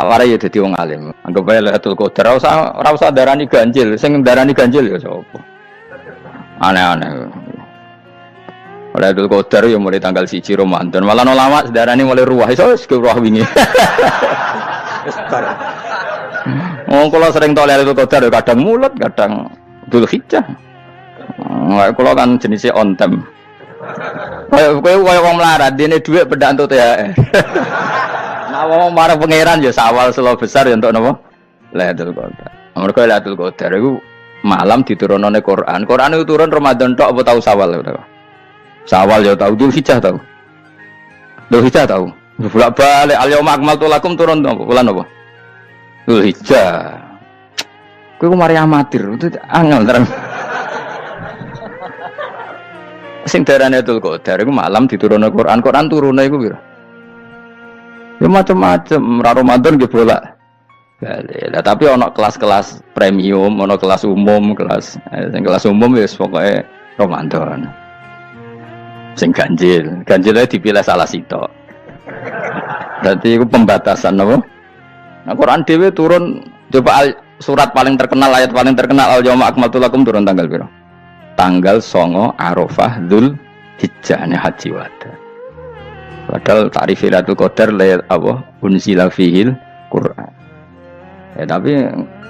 Tak warai ya dadi wong alim. Anggap bae Lailatul Qadar ora usah darani ganjil, sing darani ganjil ya sapa. Aneh-aneh. Lailatul Qadar ya mulai tanggal 1 Ramadan. Malah ulama sedarani mulai ruwah iso wis ruwah wingi. Kalau sering tau Lailatul Qadar kadang mulut, kadang Dzulhijjah. Kalau kan jenisnya on time. Kayak wong melarat, dene dhuwit pendak entuk THR. Nah, wong marang pangeran ya sawal selo besar ya untuk napa? Lailatul Qadar. Mergo Lailatul Qadar iku malam diturunane Quran. Quran itu turun Ramadan tok apa tau Sawal ya? Sawal ya tau, Dzulhijjah tau. Dzulhijjah tau. Bolak-balik al-yauma akmaltu lakum turun apa? Bulan apa? Dzulhijjah. Kowe mari amatir, itu angel terang. Sing darane Lailatul Qadar iku malam diturunane Quran. Quran turune iku pira? Ya macam-macam, Ramadan nggih bolak. Lah tapi ono kelas-kelas premium, ono kelas umum, sing kelas umum wis pokoke Ramadan. Sing ganjil dipilih salah sitok. Dadi iku pembatasan apa? Nah Quran dhewe turun coba surat paling terkenal, ayat paling terkenal al-yauma akmaltu lakum turun tanggal pira? Tanggal 9 Arafah Dzulhijjah haji wada. Padahal ta'rif Lailatul Qadar apa unzila fihil Quran. Ya tapi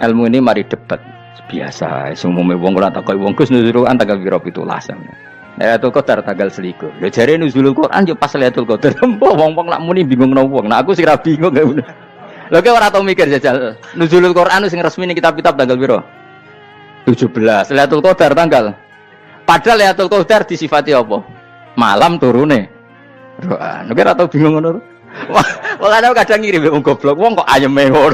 ilmu ini mari debat biasa. Umumnya wong ora takoki wong Gus nuzul Quran tanggal pira 17. Lailatul Qadar tanggal 1. Lho jare nuzulul Quran yo pas Lailatul Qadar. Wong-wong nak muni bingung nang wong. Nah aku sing ra bingung gak bener. Lho kowe ora tau mikir jajal. Nuzulul Quran sing resmi ning kitab-kitab tanggal pira? 17. Lailatul Qadar tanggal. Padahal Lailatul Qadar disifati apa? Malam turune. Roan, nek ora tau bingung ngono. Wong ana kadang ngirim wong goblok, wong kok ayeme ngono.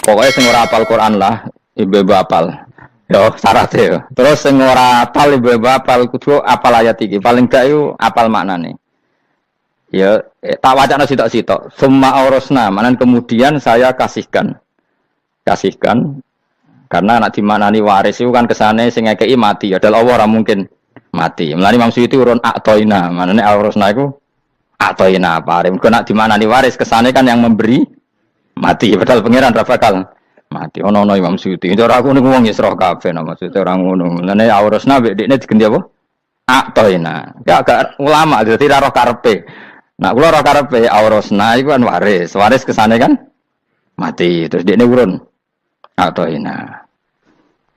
Pokoknya sing ora hafal Quran lah, ibu-ibu hafal. Yo syaratnya yo. Terus sing ora hafal ibu-ibu hafal kudu hafal ayat iki. Paling gak yo hafal maknane. Ya tak wacana sitok-sitok. Summa aurasna, manan kemudian saya kasihkan. Karena anak dimanani waris itu kan kesane sing ngekeki mati. Adalah Allah ora mungkin mati. Mulane Imam Suyuti urun atoina, manane aurasna iku atoina apa? Mergo nak dimanani waris kesane kan yang memberi mati. Padahal pangeran ra bakal mati. Ono Imam Suyuti. Cara aku niku wong Isra kabeh no maksudnya ora ngono. Mulane aurasna mek dekne diganti apa? Atoina. Ya agak ulama dadi ra roh karepe. Nah, kula ora karepe aurasna iku kan waris. Waris kesane kan mati. Terus dekne urun atoina.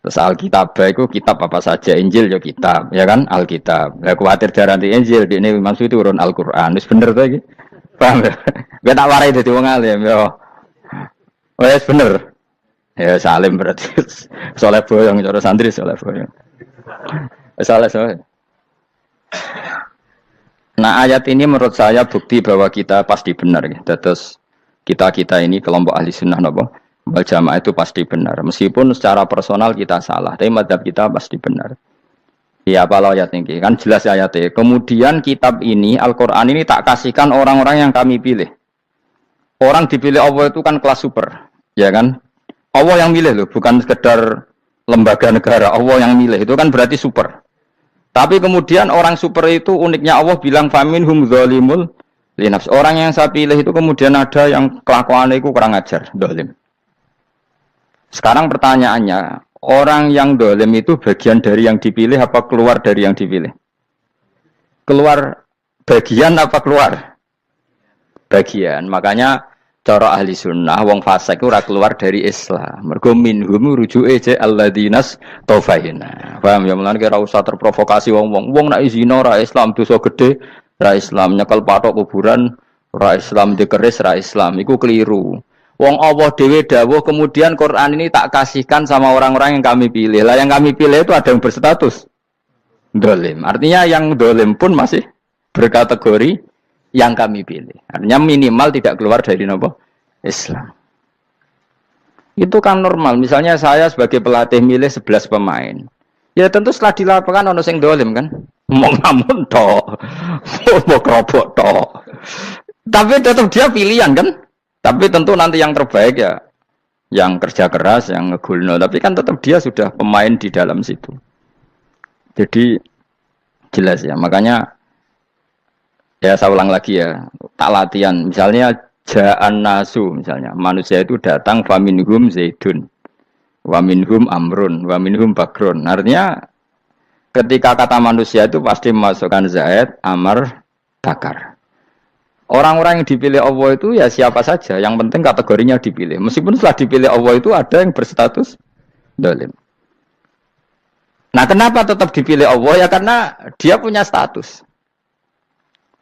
Terus Alkitab itu kitab apa saja, Injil ya kitab, ya kan Alkitab. Lah kuwatir darani Injil, ini maksud itu urun Al-Qur'an. Wis bener to iki. Paham ya? Gue tak warai dadi wong alim ya. Wis bener. Ya salim berarti. Soleh boyong cara santri soleh boyong. Soleh. Nah, ayat ini menurut saya bukti bahwa kita pasti benar ya. Terus kita ini kelompok ahli sunnah napa? Wal jamaah itu pasti benar. Meskipun secara personal kita salah, tapi madzhab kita pasti benar. Ya apa ayat ini? Kan jelas ayatnya. Kemudian kitab ini, Al-Quran ini tak kasihkan orang-orang yang kami pilih. Orang dipilih Allah itu kan kelas super. Ya kan? Allah yang milih loh, bukan sekedar lembaga negara. Allah yang milih, itu kan berarti super. Tapi kemudian orang super itu uniknya Allah bilang faminhum dzalimul linafs. Orang yang saya pilih itu kemudian ada yang kelakuannya itu kurang ajar, zalim. Sekarang pertanyaannya, orang yang dolim itu bagian dari yang dipilih apa keluar dari yang dipilih? Keluar bagian apa keluar? Bagian. Makanya cara ahli sunnah, wong fasik itu keluar dari Islam. Mergo minhum rujuke je alladinas taufaina. Paham ya? Mulane ora usah terprovokasi wong-wong. Wong nek zina ra Islam dosa gede, ra Islam nyekel patok kuburan, ra Islam dikeris, ra Islam. Iku keliru. Wong Allah dhewe dawuh kemudian Quran ini tak kasihkan sama orang-orang yang kami pilih. Lah yang kami pilih itu ada yang berstatus dolim. Artinya yang dolim pun masih berkategori yang kami pilih. Artinya minimal tidak keluar dari Islam. Itu kan normal. Misalnya saya sebagai pelatih milih 11 pemain. Ya tentu setelah di lapangan ono sing dolim kan. Mau ngamun tok. Mau kerobok tok. Tapi tetap dia pilihan kan. Tapi tentu nanti yang terbaik ya yang kerja keras, yang ngegulno. Tapi kan tetap dia sudah pemain di dalam situ. Jadi jelas ya. Makanya Ya saya ulang lagi ya, tak latihan. Misalnya ja'an nasu, misalnya manusia itu datang faminhum zaidun, waminhum amrun, waminhum bakrun. Artinya ketika kata manusia itu pasti memasukkan zaid, amr, bakar. Orang-orang yang dipilih Allah itu ya siapa saja, yang penting kategorinya dipilih. Meskipun setelah dipilih Allah itu ada yang berstatus dolim. Nah kenapa tetap dipilih Allah? Ya karena dia punya status.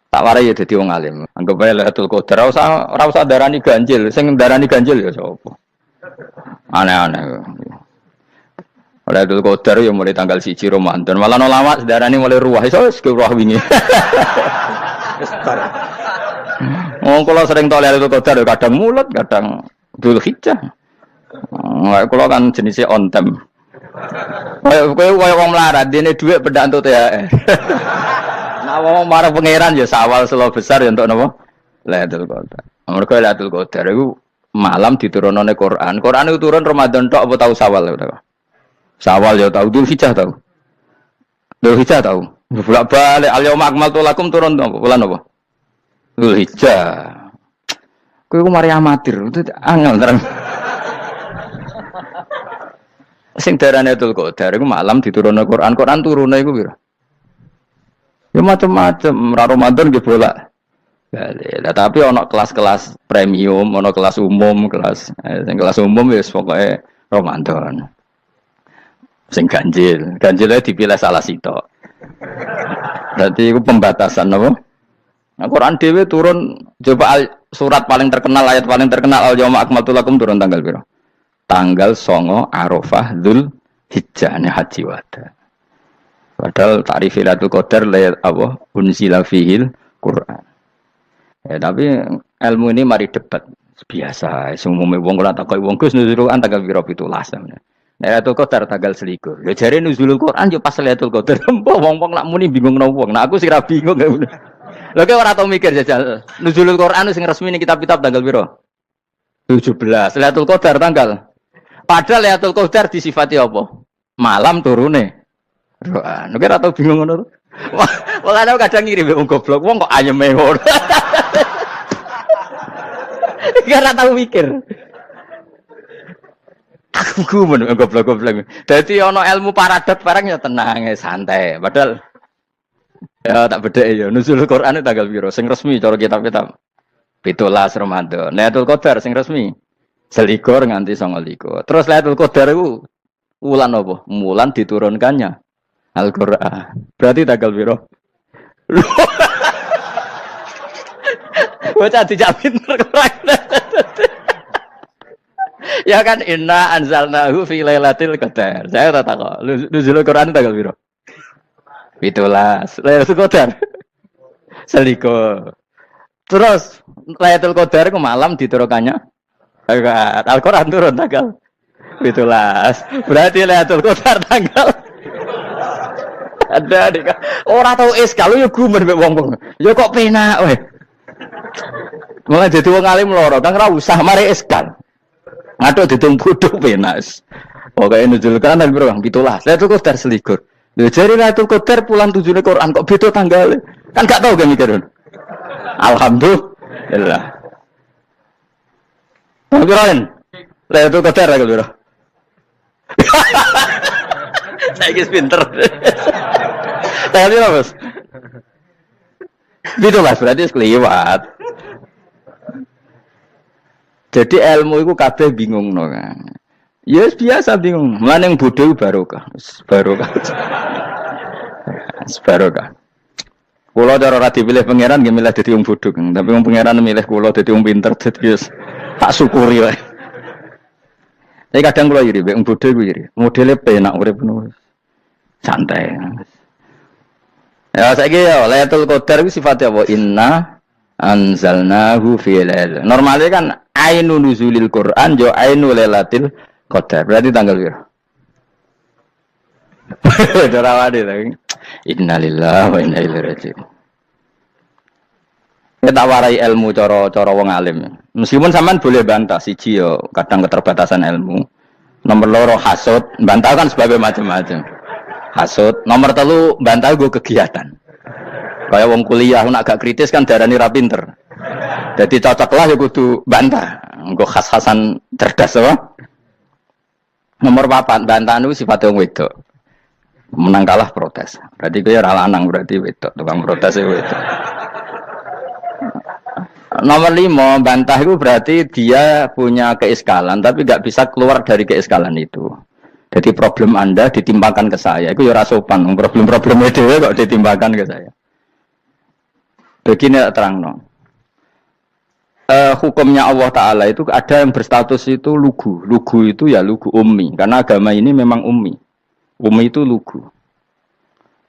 Tak warai ya dadi wong alim. Anggap ae Lailatul Qadar ora usah darani ganjil, sing darani ganjil ya sapa. Aneh-aneh. Lailatul Qadar ya mulai tanggal 1 Ramadan. Malah ulama darani mulai ruwah iso wis ruwah wingi. Kalau sering tau Lailatul Qadar kadang mulut, kadang Dzulhijjah. Kalau kan jenisnya on time. Kayak wong melarat, dene dhuwit pendak entuk THR. Nah, wong marang pangeran ya sawal selo besar ya untuk napa? Lailatul Qadar. Mergo Lailatul Qadar iku malam diturunane Quran. Quran itu turun Ramadan tok apa tau Sawal ya? Sawal ya tau, Dzulhijjah tau. Dzulhijjah tau. Bolak-balik al-yauma akmaltu lakum turun bulan apa? Dzulhijjah. Kowe ku mari amatir, itu angel terang. Sing darane Lailatul Qadar iku malam diturunne Quran. Quran turune iku piro? Ya macam-macam, Ramadan nggih bolak. Lah tapi ana kelas-kelas premium, ana kelas umum, sing kelas umum wis pokoke Ramadan. Sing ganjil, ganjile dipilih salah sitok. Berarti itu pembatasan apa? Nah, Quran dhewe turun coba surat paling terkenal, ayat paling terkenal al-yauma akmaltu lakum turun tanggal piro? Tanggal 9 Arafah Dzulhijjah haji wada. Padahal ta'rif Lailatul Qadar apa unzila fihil Quran. Ya tapi ilmu ini mari debat biasa. Semua wong ora takoki wong Gus nuzul Quran tanggal piro 17. Lailatul Qadar tanggal 21. Ya jare nuzulul Quran yo pas Lailatul Qadar. Wong-wong nak muni bingung nang wong. Nah aku sira bingung. Lha kowe ora tau mikir jajal. Nuzulul Quran sing resmi ning kitab-kitab tanggal piro? 17. Lailatul Qadar tanggal. Padahal Lailatul Qadar disifati apa? Malam turune. Quran. Nek ora tau bingung ngono. Wong ana kadang ngirim wong goblok, wong kok ayeme ngono. Ora tau mikir. Aku gumun goblok-goblok. Dadi ana ilmu paradok barang ya tenang, santai. Padahal ya tak bedheki ya. Nuzul Quran tanggal piro? Sing resmi cara kitab-kitab 17 Ramadan. Lailatul Qadar sing resmi 21 nganti 29. Terus Lailatul Qadar iku wulan apa? Wulan diturunkannya Al-Qur'an. Berarti tanggal piro? Bocah dijak pinter ya kan inna anzalnahu fi lailatul qadar. Saya tak kok. Nuzul Quran tanggal piro? 17. Lailatul Qadar. Seliko. Terus Lailatul Qadar ku malam diturunkannya Al-Qur'an turun tanggal 17. Berarti Lailatul Qadar tanggal ada dik. Ora tau kalau ya gumen mek wong-wong. Ya kok penak weh. Mulai dadi wong alim loro, kan ora usah mari eskal. Ngatuk ditung bodho penak. Pokoke nuzul kan piro Bang 17. Lailatul Qadar selikur. Lha jare Lailatul Qadar pulang tujune Quran kok beda tanggal. Kan gak tau kan mikir. Alhamdulillah. Piroen? Lailatul Qadar lho piro? Saiki pinter. Tadi lah bos. Gitu lah berarti sekeliwat. Jadi ilmu itu kabeh bingung no kan. Ya biasa bingung. Mana yang bodoh barokah. Barokah. Barokah. Kulo cara ora dipilih pangeran nggih milih dadi wong bodoh. Tapi wong pangeran milih kulo dadi wong pinter dadi tak syukuri wae. Tapi kadang kulo iri wong bodoh ku iri. Modele penak urip ngono. Santai. Ya saiki ya Lailatul Qadar itu sifatnya apa? Inna anzalnahu fi lailatul. Normalnya kan ainu nuzulil Quran jo ainu Lailatul Qadar. Berarti tanggal piro? Darawade lagi. Innalillahi wa inna ilaihi raji'un. Kita warai ilmu cara wong alim. Meskipun sampean boleh bantah siji yo kadang keterbatasan ilmu. Nomor loro hasud, bantah kan sebagai macam-macam. Hasud, nomor 3 bantah gue kegiatan. Kayak wong kuliah nak agak kritis kan darani ra pinter. Jadi cocoklah ya kudu bantah. Engko khas-khasan cerdas apa? Nomor 4, bantahan itu sifatnya wong wedok. Menang kalah protes. Berarti kowe ora lanang berarti wedok, tukang protes itu wedok. Nomor 5, bantah itu berarti dia punya keiskalan tapi enggak bisa keluar dari keiskalan itu. Jadi problem Anda ditimpakan ke saya. Itu ya ora sopan. Problem-problemnya dhewe kok ditimpakan ke saya. Begini terangno. Hukumnya Allah Ta'ala itu ada yang berstatus itu lugu. Lugu itu ya lugu ummi. Karena agama ini memang ummi. Ummi itu lugu.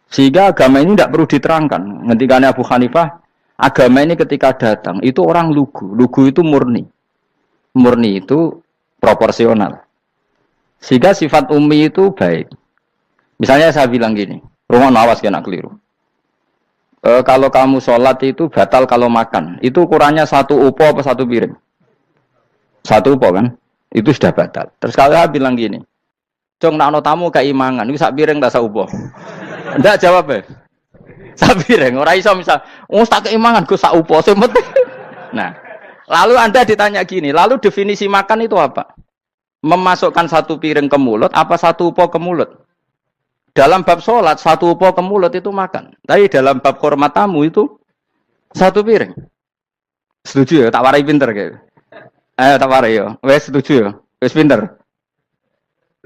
Sehingga agama ini tidak perlu diterangkan. Ngendikane Abu Hanifah, agama ini ketika datang, itu orang lugu. Lugu itu murni. Murni itu proporsional. Sehingga sifat ummi itu baik. Misalnya saya bilang gini, rumah awas kena keliru. Kalau kamu sholat itu batal kalau makan. Itu ukurannya 1 upo apa 1 piring? 1 upo kan? Itu sudah batal. Terus kalau saya bilang gini, Jong, nak tamu keimangan, itu 1 piring tak 1 upo. Enggak jawab ya? 1 piring. Orang iso misal, tak keimangan, gue 1 upo. Nah, lalu Anda ditanya gini, lalu definisi makan itu apa? Memasukkan 1 piring ke mulut, apa 1 upo ke mulut? Dalam bab sholat, 1 upo ke mulut itu makan. Tapi dalam bab hormat tamu itu 1 piring. Setuju ya? Tak warai pinter kayak. Ayo tak warai ya. Wes setuju ya? Wes pinter.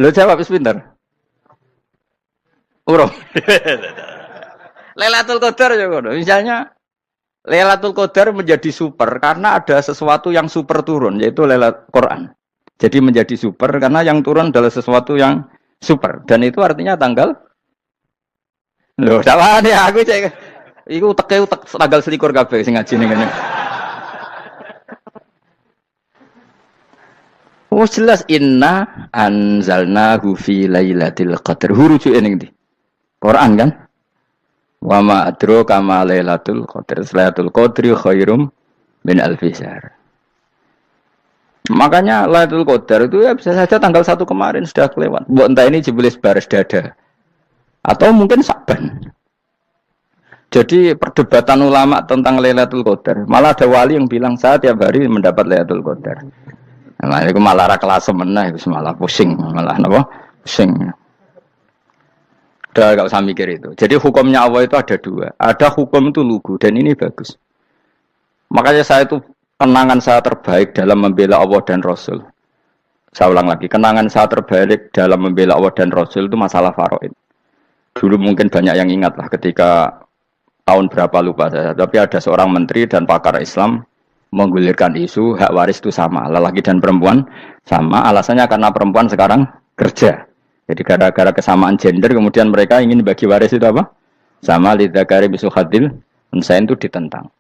Lo jawab wes pinter. Urung. Lailatul Qadar ya kono. Misalnya Lailatul Qadar menjadi super karena ada sesuatu yang super turun, yaitu Lailatul Quran. Jadi menjadi super karena yang turun adalah sesuatu yang super, dan itu artinya tanggal. Loh, sawane aku cek. Iku teke tanggal 21 kabeh sing ngaji ning kene. Oh jelas inna anzalnahu fi lailatul qadar. Hurujuke ning ndi? Quran kan? Wa ma adraka ma lailatul qadar. Lailatul qadri khairum min alfi syahr. Makanya Lailatul Qadar itu ya bisa saja tanggal 1 kemarin sudah kelewat. Mbok entah ini jebelis baris dada. Atau mungkin Sa'ban. Jadi perdebatan ulama tentang Lailatul Qadar. Malah ada wali yang bilang saya tiap hari mendapat Lailatul Qadar. Nah, itu malah ra kelas meneh, itu malah pusing, malah napa? Pusing. Udah enggak usah mikir itu. Jadi hukumnya Allah itu ada 2. Ada hukum itu lugu dan ini bagus. Makanya saya itu kenangan saya terbaik dalam membela Allah dan Rasul. Saya ulang lagi, kenangan saya terbaik dalam membela Allah dan Rasul itu masalah faraid. Dulu mungkin banyak yang ingat lah ketika tahun berapa lupa saya. Tapi ada seorang menteri dan pakar Islam menggulirkan isu hak waris itu sama, lelaki dan perempuan sama. Alasannya karena perempuan sekarang kerja. Jadi gara-gara kesamaan gender kemudian mereka ingin bagi waris itu apa? Sama lidzakari bisul hadil unsain itu ditentang.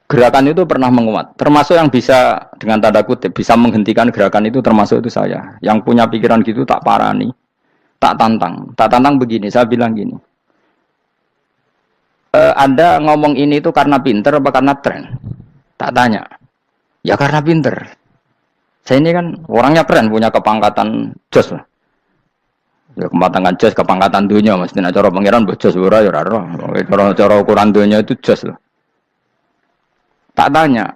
Gerakan itu pernah menguat, termasuk yang bisa dengan tanda kutip bisa menghentikan gerakan itu termasuk itu saya. Yang punya pikiran gitu tak parani, tak tantang begini. Saya bilang gini, Anda ngomong ini itu karena pinter apa karena tren? Tak tanya, ya karena pinter. Saya ini kan orangnya keren, punya kepangkatan jos lah. Ya kepangkatan jos, kepangkatan dunia, mesti cara pangeran bojos ora ya ora. Cara ukuran dunia itu jos lah. Tak tanya,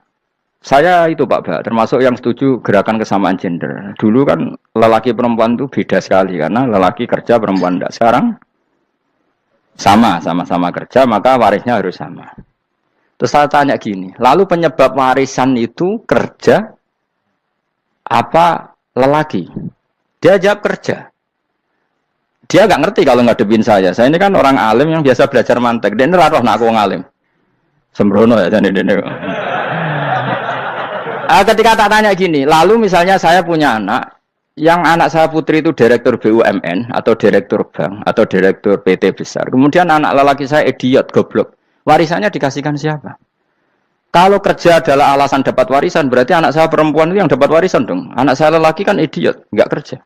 saya itu Pak, termasuk yang setuju gerakan kesamaan gender. Dulu kan lelaki perempuan itu beda sekali karena lelaki kerja perempuan tidak. Sekarang sama-sama kerja maka warisnya harus sama. Terus saya tanya gini, lalu penyebab warisan itu kerja apa lelaki? Dia jawab kerja. Dia nggak ngerti kalau ngadepin saya. Saya ini kan orang alim yang biasa belajar mantek. Dan ini roh nak aku ngalim. Sembrono ya jadi ini. Ketika tak tanya gini, lalu misalnya saya punya anak, yang anak saya putri itu direktur BUMN atau direktur bank atau direktur PT besar. Kemudian anak lelaki saya idiot, goblok. Warisannya dikasihkan siapa? Kalau kerja adalah alasan dapat warisan, berarti anak saya perempuan itu yang dapat warisan dong. Anak saya lelaki kan idiot, nggak kerja.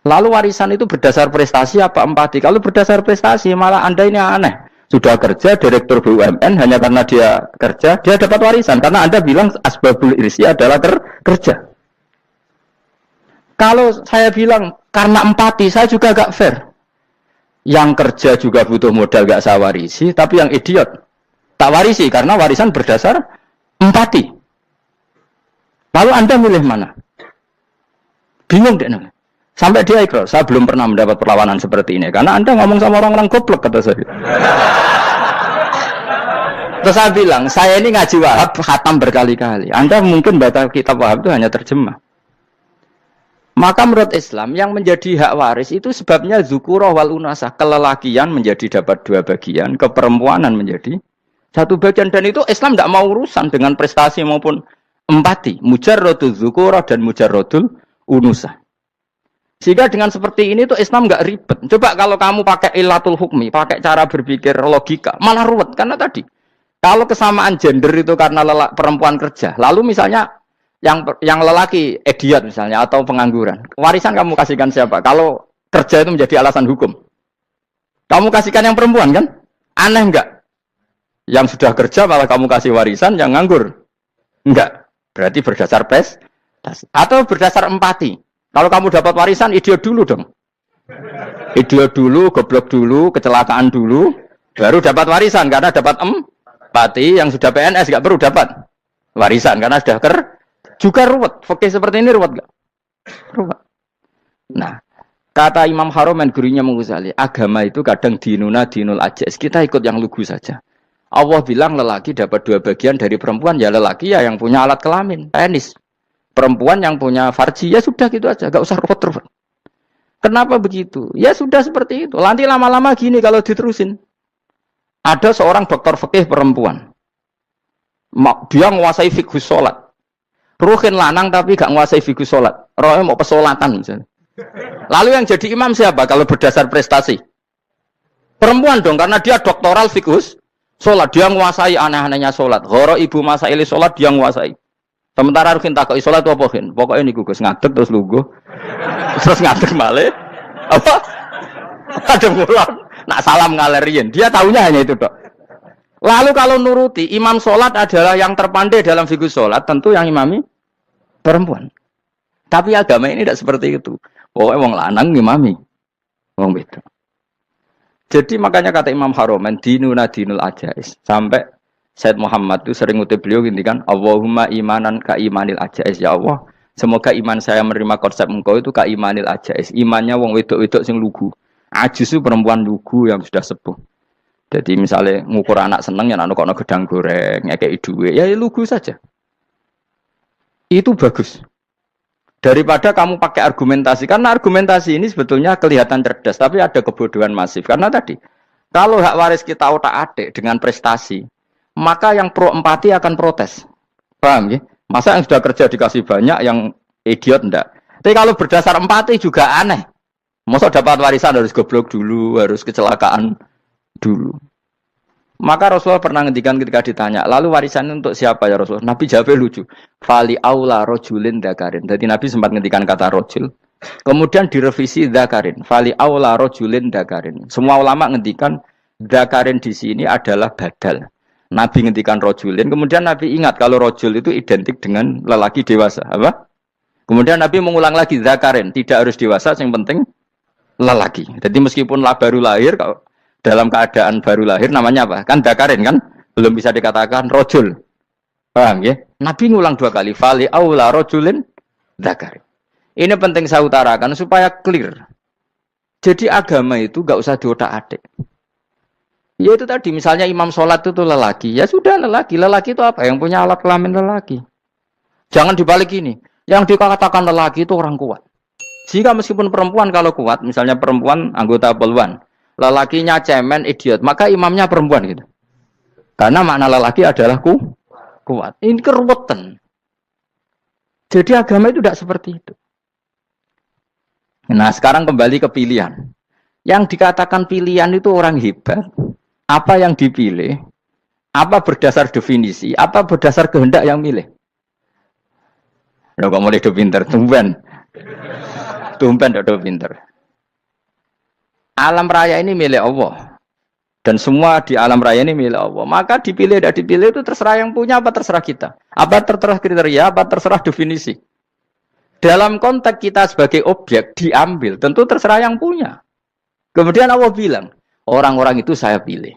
Lalu warisan itu berdasar prestasi apa empati? Kalau berdasar prestasi malah Anda ini aneh. Sudah kerja direktur BUMN hanya karena dia kerja, dia dapat warisan. Karena Anda bilang asbabul irsi adalah kerja. Kalau saya bilang karena empati, saya juga agak fair. Yang kerja juga butuh modal gak saya warisi, tapi yang idiot tak warisi karena warisan berdasar empati. Lalu Anda milih mana? Bingung deh. Sampai dia ikrar, saya belum pernah mendapat perlawanan seperti ini karena Anda ngomong sama orang-orang goblok, kata saya. Terus saya bilang, saya ini ngaji Wahab khatam berkali-kali. Anda mungkin baca kitab Wahab itu hanya terjemah. Maka menurut Islam yang menjadi hak waris itu sebabnya zukurah wal unasah, kelelakian menjadi dapat 2 bagian, keperempuanan menjadi 1 bagian, dan itu Islam tidak mau urusan dengan prestasi maupun empati, mujarrodul zukurah dan mujarrodul unusah. Sehingga dengan seperti ini tuh Islam nggak ribet. Coba kalau kamu pakai ilatul hukmi, pakai cara berpikir logika, malah ruwet karena tadi kalau kesamaan gender itu karena perempuan kerja, lalu misalnya yang lelaki idiot misalnya atau pengangguran, warisan kamu kasihkan siapa? Kalau kerja itu menjadi alasan hukum, kamu kasihkan yang perempuan kan? Aneh enggak? Yang sudah kerja malah kamu kasih warisan yang nganggur? Enggak. Berarti berdasar prestasi atau berdasar empati. Kalau kamu dapat warisan idiot dulu dong. Idiot dulu, goblok dulu, kecelakaan dulu, baru dapat warisan karena dapat empati. Yang sudah PNS enggak perlu dapat warisan karena sudah juga ruwet. Oke, seperti ini ruwet enggak? Ruwet. Nah, kata Imam Haromen gurunya Ghazali, agama itu kadang dinuna dinul ajais. Kita ikut yang lugu saja. Allah bilang lelaki dapat 2 bagian dari perempuan, ya lelaki ya yang punya alat kelamin, penis. Perempuan yang punya farji, ya sudah gitu aja, enggak usah ruwet-ruwet. Kenapa begitu? Ya sudah seperti itu. Nanti lama-lama gini kalau diterusin. Ada seorang dokter fikih perempuan. Dia menguasai fikih sholat. Ruhin lanang tapi gak menguasai fikih sholat. Rohnya mau pesolatan misalnya. Lalu yang jadi imam siapa kalau berdasar prestasi? Perempuan dong, karena dia doktoral fikih sholat. Dia menguasai aneh-anehnya sholat. Horo ibu masaili sholat dia menguasai. Sementara Ruhin takoi sholat apa Ruhin? Pokoknya ini gugus ngadeg terus lugu. Terus ngadeg malah. Apa? Ada mulan. Nak salam ngalerian. Dia tahunya hanya itu dok. Lalu kalau nuruti imam sholat adalah yang terpandai dalam fikih sholat, tentu yang imami perempuan. Tapi agama ini tidak seperti itu. Pokoknya wong lanang imami. Wong beda. Jadi makanya kata Imam Haromen dinuna dinul ajais. Sampai Said Muhammad itu sering ngutip beliau gini kan, Allahumma imanan ka imanil ajais, ya Allah. Semoga iman saya menerima konsep engkau itu ka imanil ajais. Imannya wong wedok-wedok sing lugu. Ajis itu perempuan lugu yang sudah sepuh. Jadi misalnya ngukur anak seneng ya anak kono gedang goreng, ngekei duwe, ya lugu saja. Itu bagus. Daripada kamu pakai argumentasi, karena argumentasi ini sebetulnya kelihatan cerdas, tapi ada kebodohan masif. Karena tadi, kalau hak waris kita otak-atik dengan prestasi, maka yang pro empati akan protes. Paham ya? Masa yang sudah kerja dikasih banyak, yang idiot enggak? Tapi kalau berdasar empati juga aneh. Masa dapat warisan harus goblok dulu, harus kecelakaan dulu. Maka Rasulullah pernah ngendikan ketika ditanya, lalu warisan untuk siapa ya Rasulullah? Nabi jawabnya lucu. Fali aula rojulin dzakarin. Jadi Nabi sempat ngendikan kata rojul. Kemudian direvisi dzakarin. Fali aula rojulin dzakarin. Semua ulama ngendikan dzakarin di sini adalah badal. Nabi ngendikan rojulin. Kemudian Nabi ingat kalau rojul itu identik dengan lelaki dewasa. Apa? Kemudian Nabi mengulang lagi dzakarin. Tidak harus dewasa, yang penting lelaki. Jadi meskipun baru lahir, kalau dalam keadaan baru lahir namanya apa? Kan dzakarin kan? Belum bisa dikatakan rojul. Paham ya? Nabi ngulang 2 kali. Fali aula rojulin dzakarin. Ini penting saya utarakan supaya clear. Jadi agama itu gak usah diotak-atik. Ya itu tadi, misalnya imam sholat itu lelaki. Ya sudah lelaki. Lelaki itu apa? Yang punya alat kelamin lelaki. Jangan dibalik ini. Yang dikatakan lelaki itu orang kuat. Jika meskipun perempuan kalau kuat, misalnya perempuan anggota poluan, lelakinya cemen, idiot, maka imamnya perempuan gitu. Karena makna lelaki adalah kuat. Ini keruwetan. Jadi agama itu tidak seperti itu. Nah sekarang kembali ke pilihan. Yang dikatakan pilihan itu orang hebat. Apa yang dipilih? Apa berdasar definisi? Apa berdasar kehendak yang milih? Loh kok mulai do pinter? Tumben do pinter. Alam raya ini milik Allah. Dan semua di alam raya ini milik Allah. Maka dipilih tidak dipilih itu terserah yang punya apa terserah kita. Apa terserah kriteria, apa terserah definisi. Dalam konteks kita sebagai objek diambil, tentu terserah yang punya. Kemudian Allah bilang, orang-orang itu saya pilih.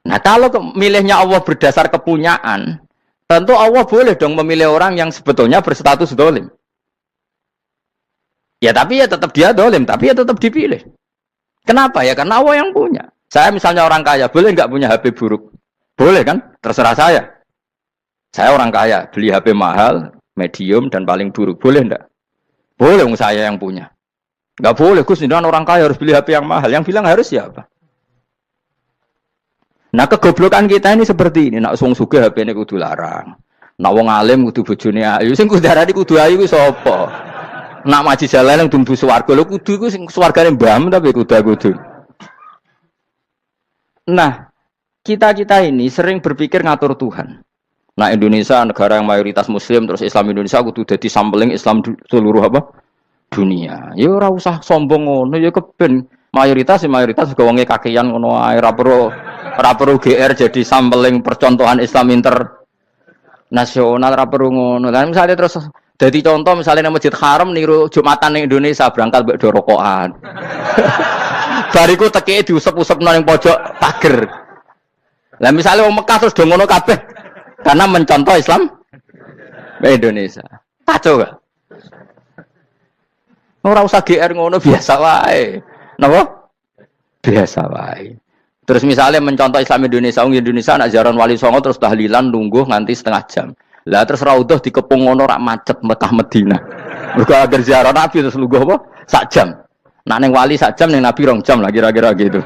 Nah kalau milihnya Allah berdasar kepunyaan, tentu Allah boleh dong memilih orang yang sebetulnya berstatus dolim. Ya tapi ya tetap dia dolim, tapi ya tetap dipilih. Kenapa ya? Karena Allah yang punya. Saya misalnya orang kaya, boleh nggak punya HP buruk? Boleh kan? Terserah saya. Saya orang kaya, beli HP mahal, medium, dan paling buruk. Boleh enggak? Boleh, saya yang punya. Enggak boleh, Gus, dengan orang kaya harus beli HP yang mahal. Yang bilang harus siapa? Nah, kegoblokan kita ini seperti ini. Nak wong sugih HP ini kudu larang. Nak wong alim kudu bojone ayu. Sing kudu darani kudu ayu ku sapa? Nak maji jalan yang tumbuh swarga. Lho kudu iku sing swargane mbam tapi kudu. Nah, kita ini sering berpikir ngatur Tuhan. Nah Indonesia negara yang mayoritas Muslim terus Islam Indonesia kudu dadi sampling Islam seluruh apa dunia. Ya ora usah sombong ngono ya keben mayoritas juga wonge kakean ngono ae ora perlu GR jadi sampling percontohan Islam internasional ora perlu ngono. Lah misalnya terus dadi contoh misalnya nang Masjid Haram niru Jumatan ning Indonesia berangkat mbek do rokokan. Bariku teke diusep-usep nang pojok pager. Lah misalnya wong Mekah terus do ngono kabeh. Karena mencontoh Islam Indonesia. Kacau gak? Ora usah GR ngono biasa wae. Napa? Biasa wae. Terus misalnya mencontoh Islam Indonesia, Indonesia nak jaran Wali Songo terus tahlilan nunggu nganti setengah jam. Lah terus raudhah dikepung ngono rak macet Mekah Madinah. Mergo agar ziarah Nabi terus lungguh apa? Sak jam. Nak ning Wali sak jam ning Nabi 2 jam lah kira-kira gitu.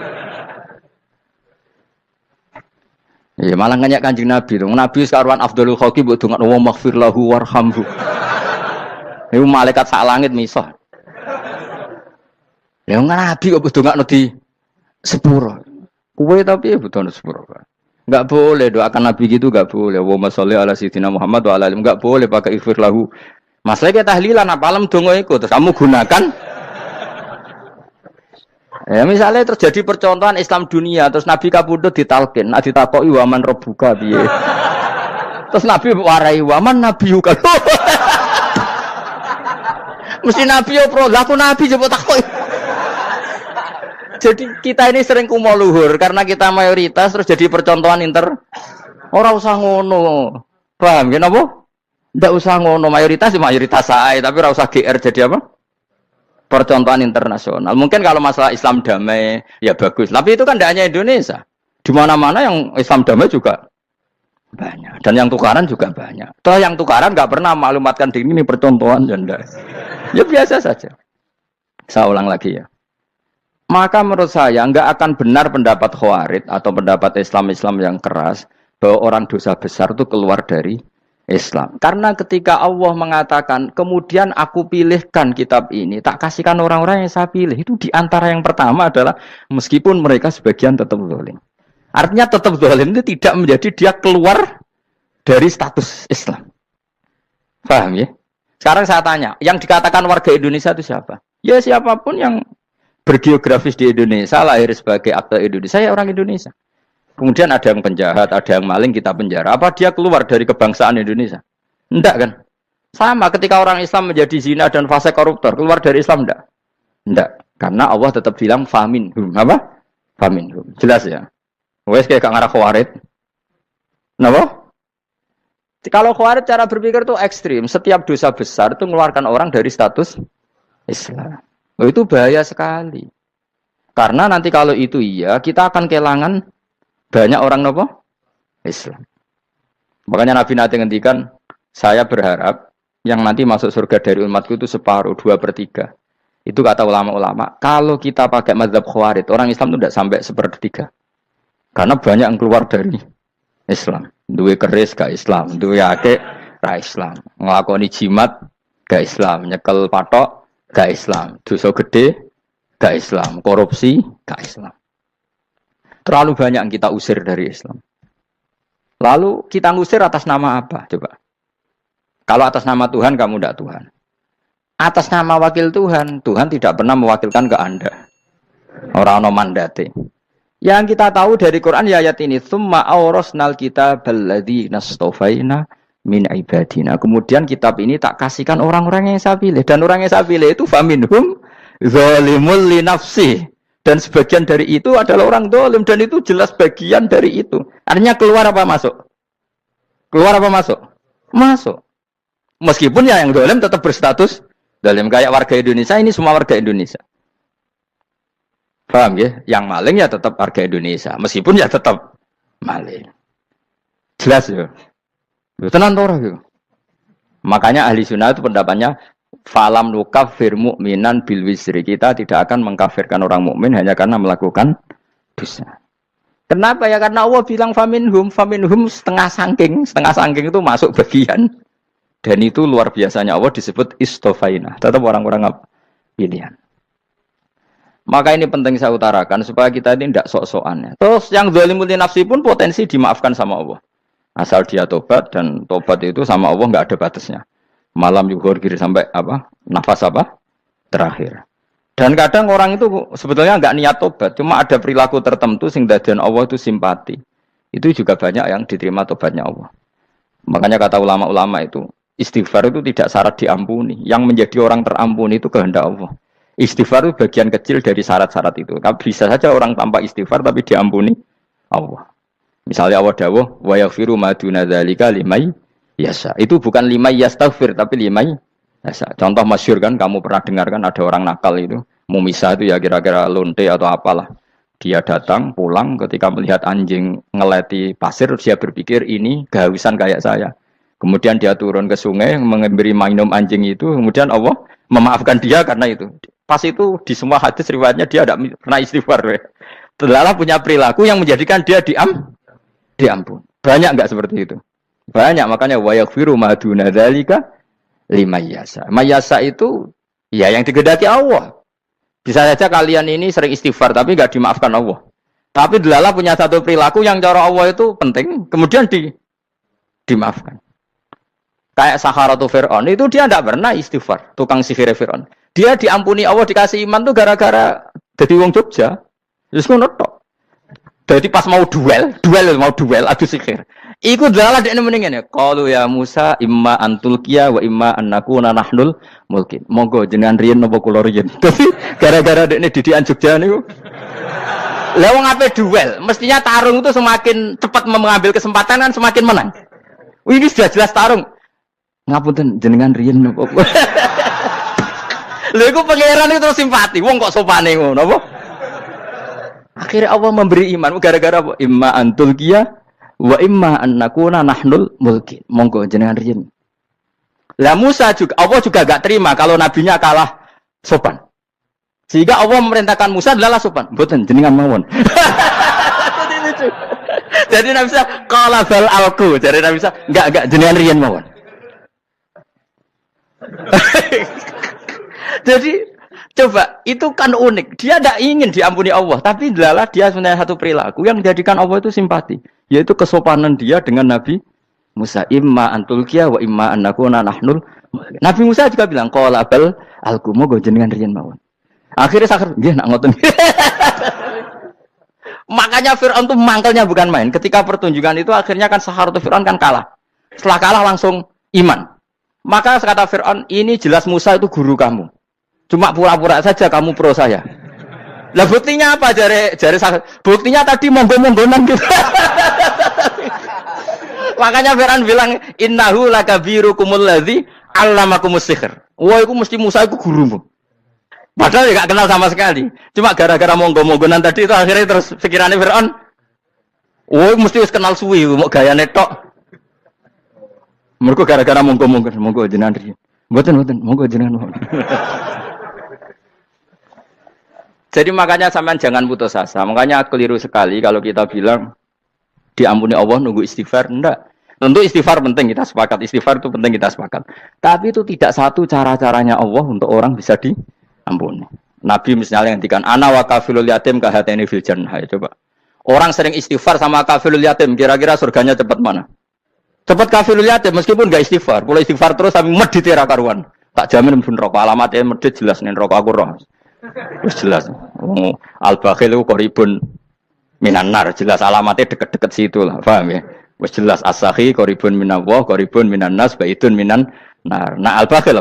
Ya malah nganyak Kanjeng Nabi dong. Nabi sekaruan Afdhalul Khalqi mbok dongakno wa maghfir lahu warhamhu. Iku malaikat sak langit misah. Ya Nabi kok dongakno di sepuro. Kowe tapi ya butuh sepuro. Enggak boleh doakan Nabi gitu enggak boleh. Wa sholli ala sayyidina Muhammad wa ala alihi enggak boleh pakai ighfir lahu. Masalah kita tahlilan apa alam donga iku terus kamu gunakan. Ya misalnya terjadi percontohan Islam dunia terus Nabi kapundhut ditalkin, nak ditakoki waman rebuka piye. Terus Nabi warai waman nabiyuka. Mesti Nabi yo pro, lah aku Nabi coba takoki. Jadi kita ini sering kumo luhur karena kita mayoritas terus jadi percontohan ora usah ngono. Paham ya napa? Ndak usah ngono, mayoritas ae tapi ora usah GR jadi apa? Percontohan internasional. Mungkin kalau masalah Islam damai ya bagus. Tapi itu kan tidak hanya Indonesia. Di mana-mana yang Islam damai juga banyak. Dan yang tukaran juga banyak. Toh yang tukaran nggak pernah maklumatkan diri ini percontohan janda. Ya biasa saja. Saya ulang lagi ya. Maka menurut saya nggak akan benar pendapat Khawarij atau pendapat Islam yang keras bahwa orang dosa besar itu keluar dari Islam. Karena ketika Allah mengatakan, kemudian aku pilihkan kitab ini, tak kasihkan orang-orang yang saya pilih. Itu diantara yang pertama adalah, meskipun mereka sebagian tetap zalim. Artinya tetap zalim itu tidak menjadi dia keluar dari status Islam. Paham ya? Sekarang saya tanya, yang dikatakan warga Indonesia itu siapa? Ya siapapun yang bergeografis di Indonesia, lahir sebagai aktor Indonesia, ya orang Indonesia. Kemudian ada yang penjahat, ada yang maling, kita penjara. Apa dia keluar dari kebangsaan Indonesia? Enggak kan? Sama ketika orang Islam menjadi zina dan fasik koruptor, keluar dari Islam enggak? Enggak. Karena Allah tetap bilang faminhum. Apa? Faminhum. Jelas ya? Wes kayak ngarah Khawarij. Kenapa? Kalau Khawarij cara berpikir itu ekstrim. Setiap dosa besar itu mengeluarkan orang dari status Islam. Oh, itu bahaya sekali. Karena nanti kalau itu iya, kita akan kehilangan banyak orang nopo Islam. Makanya Nabi nanti ngendikan, saya berharap yang nanti masuk surga dari umatku itu separuh, 2/3. Itu kata ulama-ulama. Kalau kita pakai mazhab Khawarij, orang Islam itu tidak sampai 1/3. Karena banyak yang keluar dari Islam. Duwe keris gak Islam, duwe akeh gak Islam, nglakoni jimat gak Islam, nyekel patok gak Islam, dosa gede gak Islam, korupsi gak Islam. Terlalu banyak yang kita usir dari Islam. Lalu kita ngusir atas nama apa? Coba. Kalau atas nama Tuhan, kamu tidak Tuhan. Atas nama wakil Tuhan, Tuhan tidak pernah mewakilkan ke Anda. Orang-orang mandate. Yang kita tahu dari Quran ya ayat ini, tsumma awrasnal kitabal ladzina astafaina min ibadina. Kemudian kitab ini tak kasihkan orang-orang yang saya pilih. Dan orang yang saya pilih itu faminhum zalimul li nafsihi Dan sebagian dari itu adalah orang dolim. Dan itu jelas bagian dari itu. Artinya keluar apa masuk? Keluar apa masuk? Masuk. Meskipun ya yang dolim tetap berstatus dolim. Kayak warga Indonesia, ini semua warga Indonesia. Paham ya? Yang maling ya tetap warga Indonesia. Meskipun ya tetap maling. Jelas ya? Tenang orang ya? Makanya ahli sunnah itu pendapatnya falam nukafir mu'minan bil wisri. Kita tidak akan mengkafirkan orang mukmin hanya karena melakukan dosa. Kenapa ya? Karena Allah bilang faminhum setengah sangking itu masuk bagian. Dan itu luar biasanya Allah disebut istofaina. Tetap orang-orang pilihan. Maka ini penting saya utarakan supaya kita ini tidak sok-sokan. Terus yang zalimul nafsi pun potensi dimaafkan sama Allah. Asal dia tobat, dan tobat itu sama Allah nggak ada batasnya. Malam yuhur kiri sampai apa? Nafas apa? Terakhir. Dan kadang orang itu sebetulnya nggak niat tobat, cuma ada perilaku tertentu sehingga dan Allah itu simpati. Itu juga banyak yang diterima tobatnya Allah. Makanya kata ulama-ulama itu, istighfar itu tidak syarat diampuni. Yang menjadi orang terampuni itu kehendak Allah. Istighfar itu bagian kecil dari syarat-syarat itu. Bisa saja orang tanpa istighfar tapi diampuni Allah. Misalnya Allah dawuh wa yaghfiru ma duna dzalika limay yasha. Itu bukan limay yastaghfir tapi limay yasha. Contoh masyhur kan kamu pernah dengar kan ada orang nakal itu, mumisah itu ya kira-kira lonte atau apalah. Dia datang pulang ketika melihat anjing ngeleti pasir dia berpikir ini kehausan kayak saya. Kemudian dia turun ke sungai memberi minum anjing itu, kemudian Allah memaafkan dia karena itu. Pas itu di semua hadis riwayatnya dia tidak pernah istighfar. Telah punya perilaku yang menjadikan dia diampun. Banyak enggak seperti itu? Banyak, makanya wa yaghfiru ma duna dzalika liman yasha. Mayasa itu ya yang digedaki Allah. Bisa saja kalian ini sering istighfar tapi enggak dimaafkan Allah. Tapi delala punya satu perilaku yang cara Allah itu penting, kemudian dimaafkan. Kayak Saharatu Fir'aun itu dia enggak pernah istighfar, tukang sihir Fir'aun. Dia diampuni Allah dikasih iman tuh gara-gara jadi wong Jogja. Terus ngono tok. Jadi pas mau duel adu sihir. Iku dalah dekne mendingan ya. Qalu ya Musa imma antulqiya wa imma annakuna nahnul mulkin. Monggo jenengan riyen napa kula riyen. Dadi gara-gara dekne didikan Jogja niku. Lah wong ape duel, mestinya tarung itu semakin cepat mengambil kesempatan kan semakin menang. Ini sudah jelas tarung. Ngapunten jenengan riyen napa. Lha iku pangeran itu terus simpati. Wong kok sopane ngono apa? Akhirnya Allah memberi iman gara-gara apa? Imma antulqiya wa imma annakuna nahnul mulkin. Monggo jenengan riyen. Lah Musa juga Allah juga enggak terima kalau nabinya kalah sopan. Sehingga Allah memerintahkan Musa adalah sopan. Mboten jenengan mawon. Jadi Nabi Musa qala bal alqu. Jadi Nabi Musa enggak jenengan riyen mawon. Jadi coba, itu kan unik. Dia tidak ingin diampuni Allah, tapi adalah dia sebenarnya satu perilaku yang menjadikan Allah itu simpati, yaitu kesopanan dia dengan Nabi Musa. Imma antulqiya wa imma annakuna nahnul. Nabi Musa juga bilang qala bal alqu moga jenengan riyen mawon. Akhirnya sakar nggih nak ngoten. Makanya Firaun itu mangkelnya bukan main. Ketika pertunjukan itu akhirnya kan Saharatu Firaun kan kalah. Setelah kalah langsung iman. Maka kata Firaun, ini jelas Musa itu guru kamu. Cuma pura-pura saja kamu pro saya. Lah buktinya apa jare buktinya tadi monggo-monggonan gitu. Makanya Firaun bilang innahu lakabirukumul ladzi 'allamakumus sihr. Wah, itu mesti Musa itu gurumu. Padahal dia enggak kenal sama sekali. Cuma gara-gara monggo-monggonan tadi itu akhirnya terus pikirannya Firaun. Oh, mesti wis kenal suwi mau gayane tok. Mergo gara-gara monggo-monggon, monggo jenengan riyen. Mboten, monggo jenengan. Jadi makanya sampean jangan putus asa. Makanya keliru sekali kalau kita bilang diampuni Allah nunggu istighfar. Enggak. Tentu istighfar penting, kita sepakat. Istighfar itu penting, kita sepakat. Tapi itu tidak satu cara-caranya Allah untuk orang bisa diampuni. Nabi misalnya ngendikan ana wa kafilul yatim kahateni fil jannah. Coba. Orang sering istighfar sama kafilul yatim, kira-kira surganya cepat mana? Cepat kafilul yatim meskipun enggak istighfar. Boleh istighfar terus tapi medhit ra karuan. Tak jamin pun rokok alamatnya medhit jelas nen rokok aku roh. Wis jelas. Al-bakhil itu qoribun minan nar, jelas alamatnya deket-deket situ lah, paham ya? Wis jelas as-sakhi qoribun minallah, qoribun minan nas, baitun minan nar. Nah al-bakhil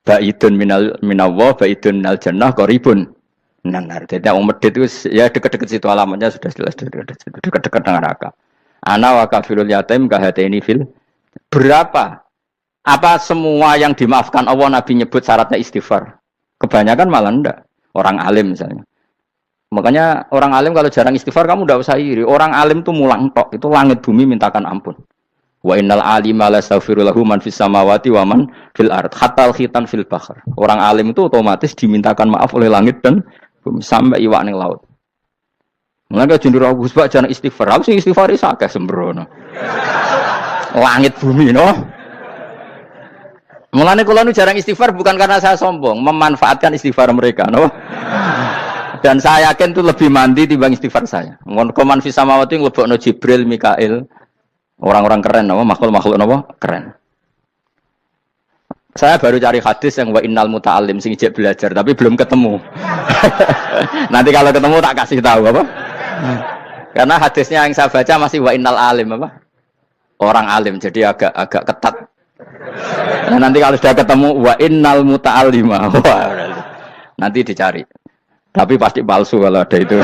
baitun minallah, baitun minal jannah, qoribun Nanar. Jadi wong medit itu ya deket-deket situ alamatnya sudah jelas deket-deket neraka. Ana wa kafirul yatim kahateni fil berapa? Apa semua yang dimaafkan Allah Nabi nyebut syaratnya istighfar? Kebanyakan malah enggak. Orang alim misalnya. Makanya orang alim kalau jarang istighfar kamu enggak usah iri. Orang alim tuh mulang tok, itu langit bumi mintakan ampun. Wa innal alima la yastaghfiru lahu man fis samawati wa man fil ard hatta al khitan fil bahr. Orang alim itu otomatis dimintakan maaf oleh langit dan bumi sampai iwak ning laut. Mulane jendur Gus Pak jarang istighfar. Aku sing istighfar iki akeh sembrono. Langit bumi no. Mulane kula nu jarang istighfar bukan karena saya sombong, memanfaatkan istighfar mereka, no. Dan saya yakin itu lebih mandi timbang istighfar saya. Ngon koman fi samawati nglebokno Jibril, Mikail, orang-orang keren, no, makhluk-makhluk no, keren. Saya baru cari hadis yang wa innal muta'allim sing ijek belajar tapi belum ketemu. Nanti kalau ketemu tak kasih tahu apa? Karena hadisnya yang saya baca masih wa innal alim apa? Orang alim jadi agak ketat. Nah, nanti kalau sudah ketemu wa innal muta'allima. Nanti dicari. Tapi pasti palsu kalau ada itu.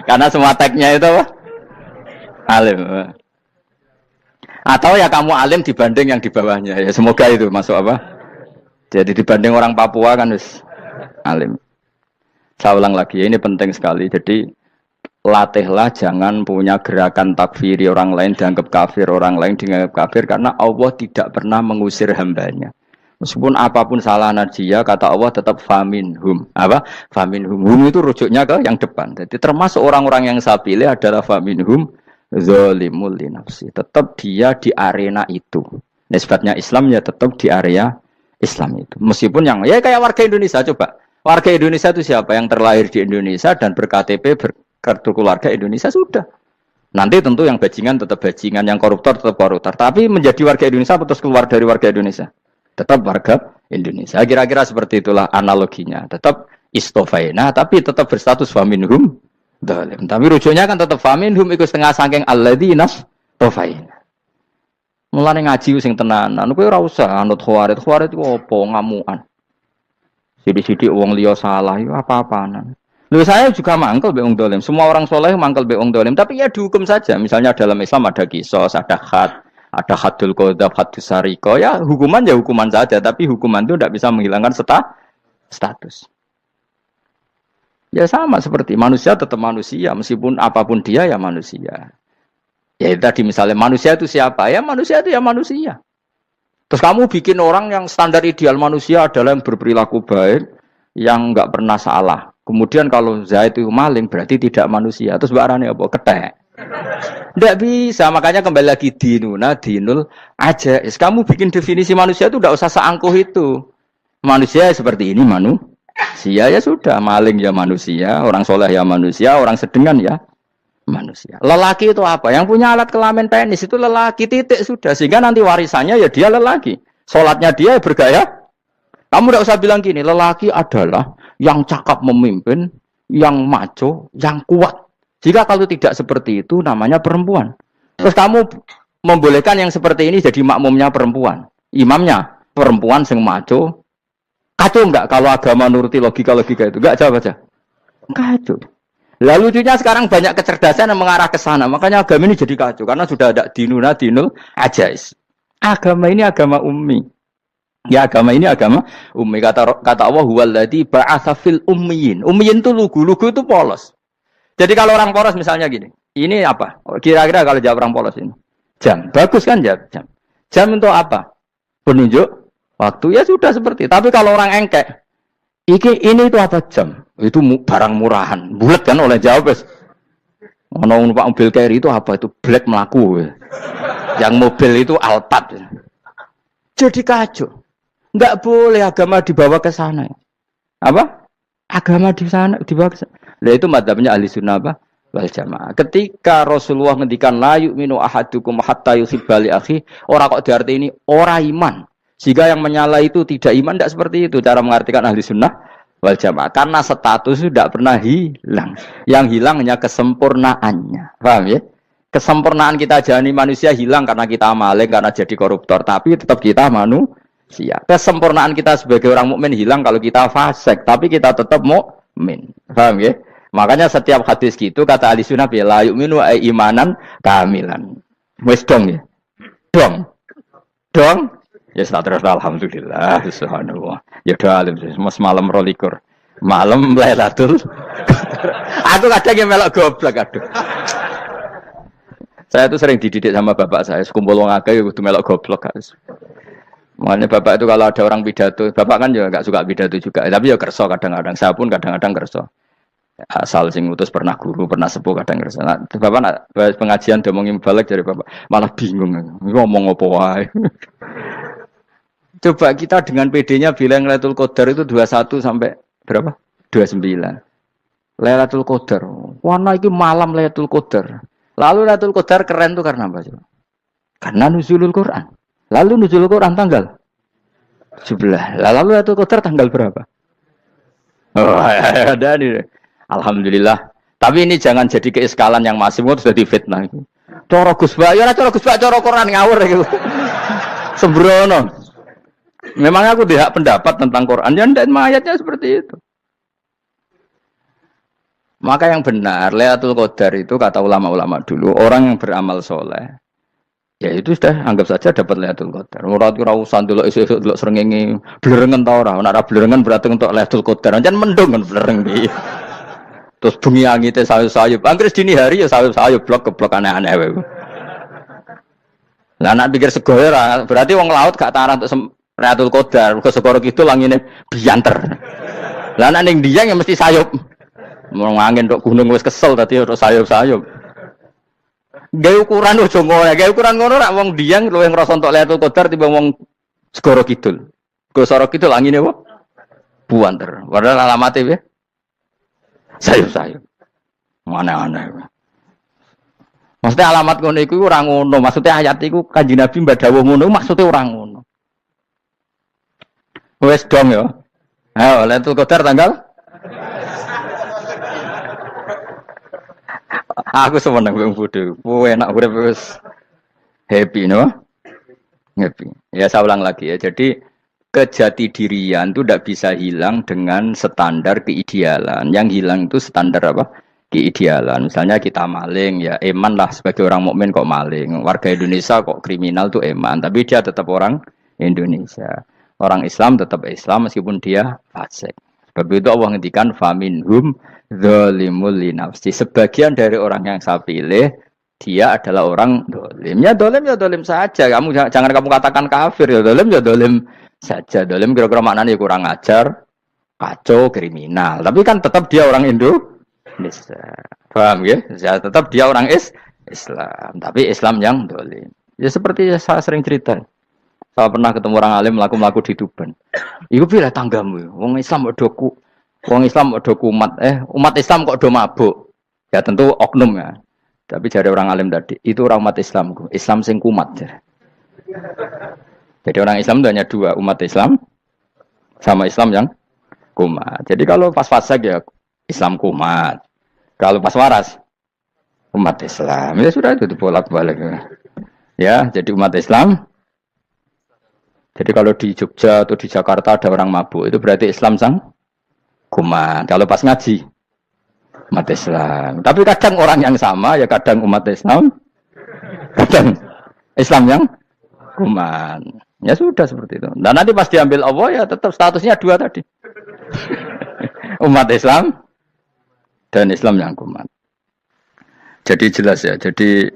Karena semua tagnya itu apa? Alim. Atau ya kamu alim dibanding yang di bawahnya. Ya semoga itu masuk apa? Jadi dibanding orang Papua kan wis alim. Saya ulang lagi ya, ini penting sekali. Jadi latihlah jangan punya gerakan takfiri orang lain dianggap kafir, orang lain dianggap kafir karena Allah tidak pernah mengusir hambanya. Meskipun apapun salah dia, kata Allah tetap faminhum. Apa? Faminhum. Hum itu rujuknya ke yang depan. Jadi termasuk orang-orang yang saya pilih adalah faminhum zalimul li nafsi. Tetap dia di arena itu. Nisbatnya Islamnya tetap di area Islam itu. Meskipun yang ya kayak warga Indonesia coba. Warga Indonesia itu siapa? Yang terlahir di Indonesia dan berKTP kartu keluarga Indonesia sudah. Nanti tentu yang bajingan tetap bajingan, yang koruptor tetap koruptor. Tapi menjadi warga Indonesia terus keluar dari warga Indonesia. Tetap warga Indonesia. Kira-kira seperti itulah analoginya. Tetap istofaina, tapi tetap berstatus faminhum dhalim. Tapi rujuknya kan tetap faminhum ikut setengah sangking alladzina tofaina. Mulane ngaji sing tenanan. Kowe ora usah anut khawarit. Khawarit ku apa? Ngamukan. Sidik-sidik wong liya salah itu apa-apaan. Loh saya juga mangkel be wong dolim. Semua orang soleh mangkel be wong dolim. Tapi ya dihukum saja. Misalnya dalam Islam ada kisos, ada hadul qadzaf, hadus sariko. Ya hukuman saja. Tapi hukuman itu tidak bisa menghilangkan status. Ya sama seperti manusia tetap manusia. Meskipun apapun dia ya manusia. Ya tadi misalnya manusia itu siapa? Ya manusia itu ya manusia. Terus kamu bikin orang yang standar ideal manusia adalah yang berperilaku baik, yang enggak pernah salah. Kemudian kalau Zaid itu maling berarti tidak manusia. Terus barangnya apa? Ketek. Tidak bisa. Makanya kembali lagi dinul aja. Kamu bikin definisi manusia itu tidak usah seangkuh itu. Manusia seperti ini manusia ya sudah. Maling ya manusia, orang soleh ya manusia, orang sedengan ya manusia. Lelaki itu apa? Yang punya alat kelamin penis itu lelaki, titik sudah. Sehingga nanti warisannya ya dia lelaki. Sholatnya dia bergaya. Kamu tidak usah bilang gini, lelaki adalah yang cakap memimpin, yang maco, yang kuat. Jika kalau tidak seperti itu namanya perempuan. Terus kamu membolehkan yang seperti ini jadi makmumnya perempuan. Imamnya perempuan sing maco. Kacau enggak kalau agama nuruti logika-logika itu? Enggak, jawab aja. Kacau. Lalu lucunya sekarang banyak kecerdasan yang mengarah ke sana. Makanya agama ini jadi kacau. Karena sudah ada dinul ajais. Agama ini agama ummi. Ya agama ini agama ummi. Kata Allah huwallazi ba'atsa fil ummiyin. Ummiyin itu lugu itu polos. Jadi kalau orang polos misalnya gini. Ini apa? Kira-kira kalau jawab orang polos ini. Jam. Bagus kan jam? Jam untuk apa? Penunjuk waktu. Ya sudah seperti. Tapi kalau orang engkek. Ini itu apa jam? Itu barang murahan. Bulat kan oleh jawab. Ono numpak mobil carry itu apa? Itu black melaku. Yang mobil itu Alphard. Jadi kacau. Enggak boleh agama dibawa ke sana. Apa? Agama di sana dibawa ke sana. Lah itu madzhabnya ahli sunnah apa? Wal jamaah. Ketika Rasulullah ngendikan la yu'minu ahadukum hatta yuhibba li akhi, ora kok diarti ini ora iman. Jika yang menyala itu tidak iman, tidak seperti itu cara mengartikan ahli sunnah wal jamaah. Karena status itu tidak pernah hilang. Yang hilang hanya kesempurnaannya. Paham ya? Kesempurnaan kita jadi manusia hilang karena kita maling, karena jadi koruptor. Tapi tetap kita manusia. Siap. Kesempurnaan kita sebagai orang mukmin hilang kalau kita fasik, tapi kita tetap mukmin. Paham ya? Makanya setiap hadis gitu kata ahli sunnah ya la yu'minu imanan kamilan. Wis dong ya. Dong. Dong. Ya terus alhamdulillah subhanallah. Ya doa mas malam 22. Malam Lailatul. Aku kadang yang melok goblok aduh. Saya tuh sering dididik sama bapak saya, sekumpul wong akeh ya kudu melok goblok guys. Makanya bapak itu kalau ada orang pidato, bapak kan juga nggak suka pidato juga, tapi ya kerso kadang-kadang. Saya pun kadang-kadang kerso. Asal sing utus pernah guru, pernah sepuh kadang kerso. Nah, bapak nak pengajian ngomongin balik dari bapak, malah bingung. Ngomong apa wae. Coba kita dengan PD-nya bilang Lailatul Qadar itu 21 sampai berapa? 29. Lailatul Qadar. Warna itu malam Lailatul Qadar. Lalu Lailatul Qadar keren tuh karena apa coba? Karena nuzulul Quran. Lalu nuzulul Quran tanggal 17. Lalu Lailatul Qadar tanggal berapa? Oh, ada nih. Alhamdulillah. Tapi ini jangan jadi keiskalan yang masif itu sudah difitnah. Coro Gus Bak, ya coro Gus Bak, coro Quran ngawur gitu. Sembrono. Memang aku tidak pendapat tentang Quran, ya dan ayatnya seperti itu. Maka yang benar, Lailatul Qadar itu kata ulama-ulama dulu, orang yang beramal soleh, ya itu sudah anggap saja dapat Lailatul Qadar. Murat ora usah ndelok esuk-esuk ndelok srengenge blerengen ta ora, nek ora blerengen berarti untuk Lailatul Qadar. Jan mendung kan blereng iki. Terus bengi angite sayup-sayup. Anggere dini hari ya sayup-sayup blok-blok aneh-aneh wae. Lah nek pikir sego ora, berarti wong laut gak tarah untuk Lailatul Qadar, ke segoro kidul langine bianter. Lah nek ning Dieng ya mesti sayup. Mau angin tok gunung wis kesel tadi ora sayup-sayup. Gawe ukuran ojo ngono, gawe ukuran ngono rak wong Dieng luwih ngrasa entuk Lailatul Qadar timbang wong segoro kidul. Go segoro kidul angine apa? Buanter. Padahal alamate piye? Sayup-sayup. Mana-mana. Maksudnya alamat ngono iku ora ngono, maksudnya ayat iku Kanjeng Nabi mbak dawuh ngono, maksudnya ora ngono. Wes dong ya. Ayo Lailatul Qadar tanggal aku seneng wong bodho. Enak urip wis happy no? Happy. Ya saya ulang lagi ya. Jadi kejati dirian itu tidak bisa hilang dengan standar keidealan. Yang hilang itu standar apa? Keidealan. Misalnya kita maling, ya eman lah sebagai orang mukmin kok maling. Warga Indonesia kok kriminal tuh eman, tapi dia tetap orang Indonesia. Orang Islam tetap Islam meskipun dia fasik. Sebab itu Allah ngendikan faminhum zalimul linafsi. Sebagian dari orang yang saya pilih dia adalah orang dolim. Ya dolim saja. Jangan kamu katakan kafir ya dolim saja. Dolim kira-kira maknanya kurang ajar, kacau, kriminal. Tapi kan tetap dia orang Indonesia. Paham ya? Ya tetap dia orang Islam. Tapi Islam yang dolim. Ya seperti saya sering cerita. Saya pernah ketemu orang alim melaku di Tuban. Iku pilih tanggamu. Wong Islam kok kumat. Umat Islam kok do mabuk. Ya tentu oknum ya. Tapi dari orang alim tadi, itu orang umat Islam. Islam sing kumat. Jadi orang Islam itu hanya dua, umat Islam sama Islam yang kumat. Jadi kalau pas fasik ya Islam kumat. Kalau pas waras umat Islam. Ya sudah itu bolak-balik. Ya, jadi umat Islam. Jadi kalau di Jogja atau di Jakarta ada orang mabuk, itu berarti Islam sang kumat. Kalau pas ngaji, umat Islam. Tapi kadang orang yang sama, ya kadang umat Islam, kadang Islam yang kumat. Ya sudah seperti itu. Dan nanti pas diambil Allah, ya tetap statusnya dua tadi. Umat Islam dan Islam yang kumat. Jadi jelas ya. Jadi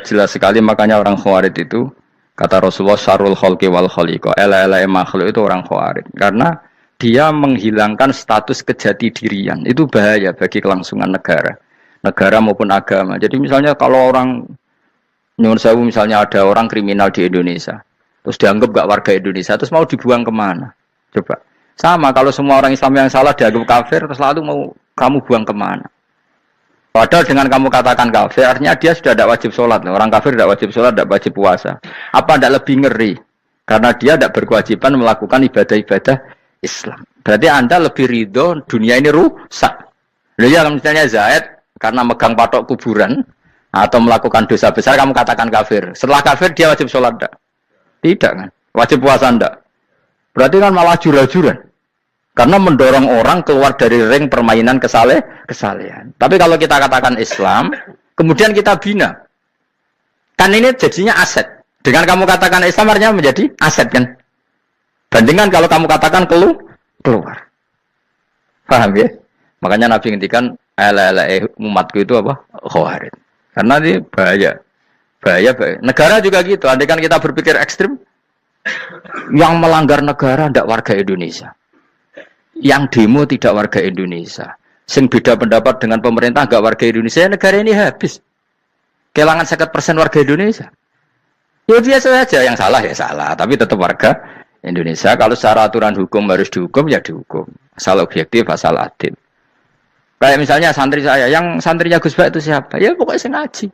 jelas sekali makanya orang Khawarij itu, kata Rasulullah syarrul khalqi wal khaliqa, ela-ela makhluk itu orang Khawarij. Karena dia menghilangkan status kejati dirian. Itu bahaya bagi kelangsungan negara maupun agama. Jadi misalnya kalau orang nyuwun sewu, misalnya ada orang kriminal di Indonesia, terus dianggap gak warga Indonesia, terus mau dibuang kemana? Coba. Sama kalau semua orang Islam yang salah dianggap kafir, terus lalu mau kamu buang kemana? Padahal dengan kamu katakan kafir, artinya dia sudah tidak wajib sholat. Orang kafir tidak wajib sholat, tidak wajib puasa. Apa tidak lebih ngeri? Karena dia tidak berkewajiban melakukan ibadah-ibadah Islam. Berarti Anda lebih ridho dunia ini rusak. Jadi misalnya Zaid karena megang patok kuburan atau melakukan dosa besar, kamu katakan kafir. Setelah kafir dia wajib sholat tidak? Tidak kan? Wajib puasa ndak? Berarti kan malah jura-juran. Karena mendorong orang keluar dari ring permainan kesalehan. Tapi kalau kita katakan Islam, kemudian kita bina. Kan ini jadinya aset. Dengan kamu katakan Islam artinya menjadi aset kan? Bandingkan kalau kamu katakan keluar. Paham ya? Makanya Nabi ngendikan umatku itu apa? Khawarij. Karena ini bahaya. Bahaya. Negara juga gitu. Andai kan kita berpikir ekstrim, yang melanggar negara tidak warga Indonesia. Yang demo tidak warga Indonesia. Sing beda pendapat dengan pemerintah enggak warga Indonesia, negara ini habis. Kehilangan 50% warga Indonesia. Ya biasa saja, yang salah ya salah, tapi tetap warga Indonesia. Kalau secara aturan hukum harus dihukum ya dihukum. Asal objektif, asal adil. Kayak misalnya santri saya, yang santrinya Gus Bak itu siapa? Ya pokoknya sing ngaji.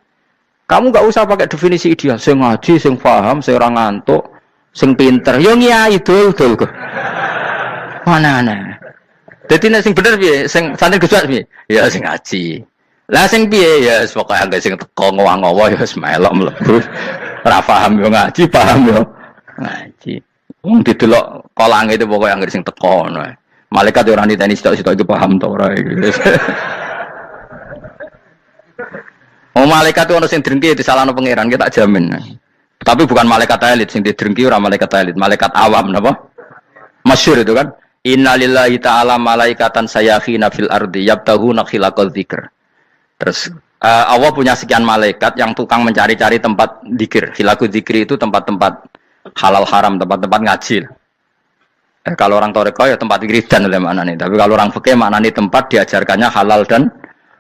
Kamu enggak usah pakai definisi ideal, sing ngaji, sing paham, sing ora ngantuk, sing pinter. Yo nyai dul kok. Mana. Jadi nek sing bener piye? Sing santri Gus Bak piye? Ya sing ngaji. Lah sing piye ya pokoke angge sing teko ngowah-ngowah ya wis melok mlebu. Ora paham yo ngaji, paham yo ngaji. Wong didelok kolange itu pokoke angge sing teko ngono. Malaikat ora niteni sitok-sitok iki paham ta ora iki. Oh malaikat itu ono sing drengki disalahno pangeran, kita jamin. Tapi bukan malaikat elit sing didrengki ora malaikat elit, malaikat awam napa? Masyhur itu kan. Innalillahi ta'ala malaikatan sayakhina fil ardi yabtaghuna khilaqal dzikr. Terus Allah punya sekian malaikat yang tukang mencari-cari tempat dzikir. Khilaqul dzikri itu tempat-tempat halal haram, tempat-tempat ngaji. Kalau orang toreko ya tempat wiridan oleh maknanya. Tapi kalau orang fikih maknanya tempat diajarkannya halal dan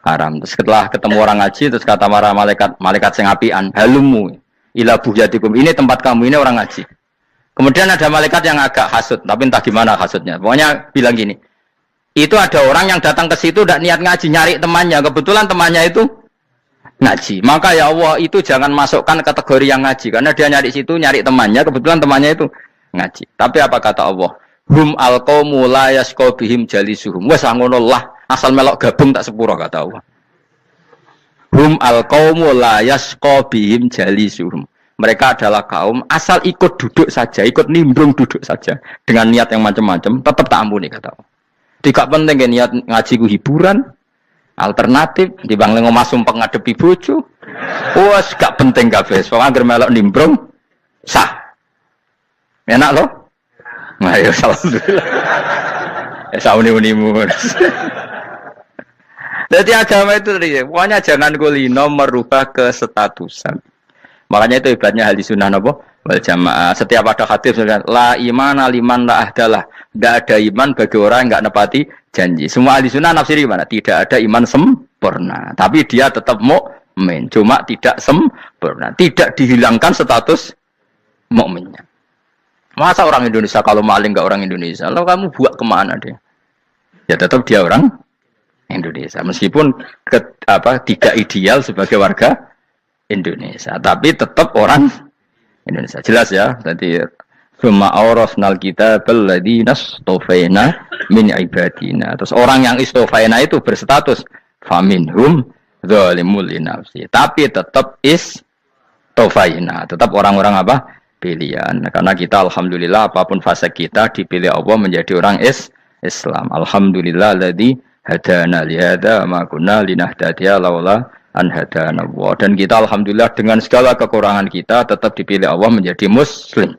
haram. Terus setelah ketemu orang ngaji, terus kata para malaikat sing apian, halumu ila buhyatikum. Ini tempat kamu, ini orang ngaji. Kemudian ada malaikat yang agak hasud, tapi entah gimana hasudnya. Pokoknya bilang gini, itu ada orang yang datang ke situ tidak niat ngaji, nyari temannya. Kebetulan temannya itu ngaji. Maka ya Allah itu jangan masukkan kategori yang ngaji, karena dia nyari situ, nyari temannya. Kebetulan temannya itu ngaji. Tapi apa kata Allah? Hum alqaumu la yasqa bihim jalisuhum. Wes ngono lah, asal melok gabung tak sepuro kata Allah. Hum alqaumu la yasqa bihim jalisuhum. Mereka adalah kaum asal ikut duduk saja, ikut nimbrung duduk saja dengan niat yang macam-macam, tetap tak ampuni kata Allah. Tidak penting kan niat ngaji ku hiburan, alternatif, dibanding ngomasum pengadepi bojo. Wes gak penting kabeh. Wong anggere melok nimbrung sah. Enak loh? Nah, ya alhamdulillah. Ya sauni-unimu. Jadi agama itu tadi, pokoknya jangan kulino merubah kestatusan. Makanya itu hebatnya ahli sunnah napa wal jamaah. Setiap ada hadis la iman liman la ahdalah. Tidak ada iman bagi orang yang enggak nepati janji. Semua ahli sunnah nafsiri gimana? Tidak ada iman sempurna, tapi dia tetap mukmin. Cuma tidak sempurna, tidak dihilangkan status mukminnya. Masa orang Indonesia kalau maling enggak orang Indonesia? Lalu kamu buat kemana dia? Ya tetap dia orang Indonesia. Meskipun tidak ideal sebagai warga Indonesia, tapi tetap orang Indonesia. Jelas ya. Tadi summa awrasnal kitabal ladzina istofaina min ibadina. Terus orang yang istofaina itu berstatus faminhum zalimul linafsi. Tapi tetap istofaina, tetap orang-orang apa? Pilihan. Karena kita alhamdulillah apapun fase kita dipilih Allah menjadi orang Islam. Alhamdulillah alladzi hadana li hadza ma kunna linahtadiya laula an hadana Allah. Dan kita alhamdulillah dengan segala kekurangan kita tetap dipilih Allah menjadi muslim.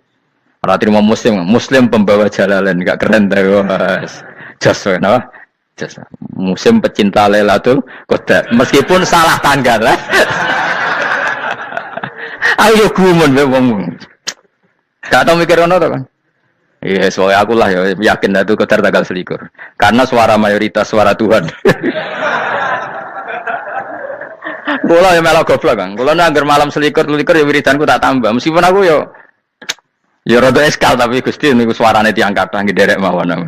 Ora terima muslim pembawa jalalain, enggak keren ta, Mas. Jas napa? Jas. Muslim pecinta Lailatul Qadar. Meskipun salah tanggal. Ayo gumun wong. Gak tau mikir ngono to kan? Iya, soalnya aku lah ya yakin Lailatul Qadar tanggal 21. Karena suara mayoritas suara Tuhan. Kula ya melok goblok kan. Kula nek anggar malam 21 ya wiridanku tak tambah. Meskipun aku ya rada eskal tapi Gusti niku suarane tiyang kathah nderek mawon.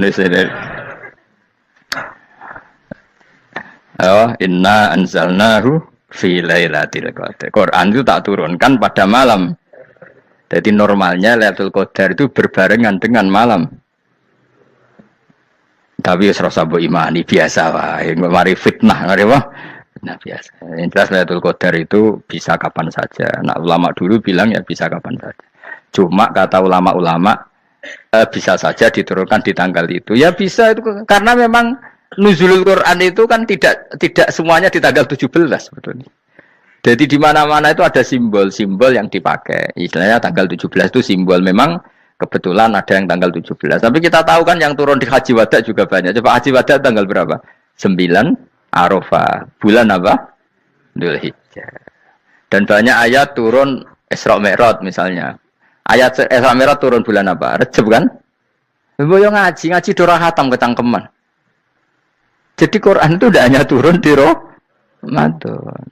Inna anzalnahu fi lailatul qadar. Quran itu tak turunkan pada malam. Jadi normalnya Lailatul Qadar itu berbarengan dengan malam. Tapi wis rasa mbok imani biasa wae. Mari fitnah, mari wah. Nah biasa. Yang jelas Lailatul Qadar itu bisa kapan saja. Nah ulama dulu bilang ya bisa kapan saja. Cuma kata ulama-ulama bisa saja diturunkan di tanggal itu. Ya bisa itu karena memang nuzulul Quran itu kan tidak semuanya di tanggal 17 sebetulnya. Jadi di mana-mana itu ada simbol-simbol yang dipakai. Istilahnya tanggal 17 itu simbol memang kebetulan ada yang tanggal 17. Tapi kita tahu kan yang turun di Haji Wada juga banyak. Coba Haji Wada tanggal berapa? 9 Arafah. Bulan apa? Dzulhijjah. Dan banyak ayat turun Isra Mi'raj misalnya. Ayat Isra Mi'raj turun bulan apa? Rejab kan? Boyo ngaji dora khatam kecangkeman. Jadi Quran itu tidak hanya turun di Ramadan.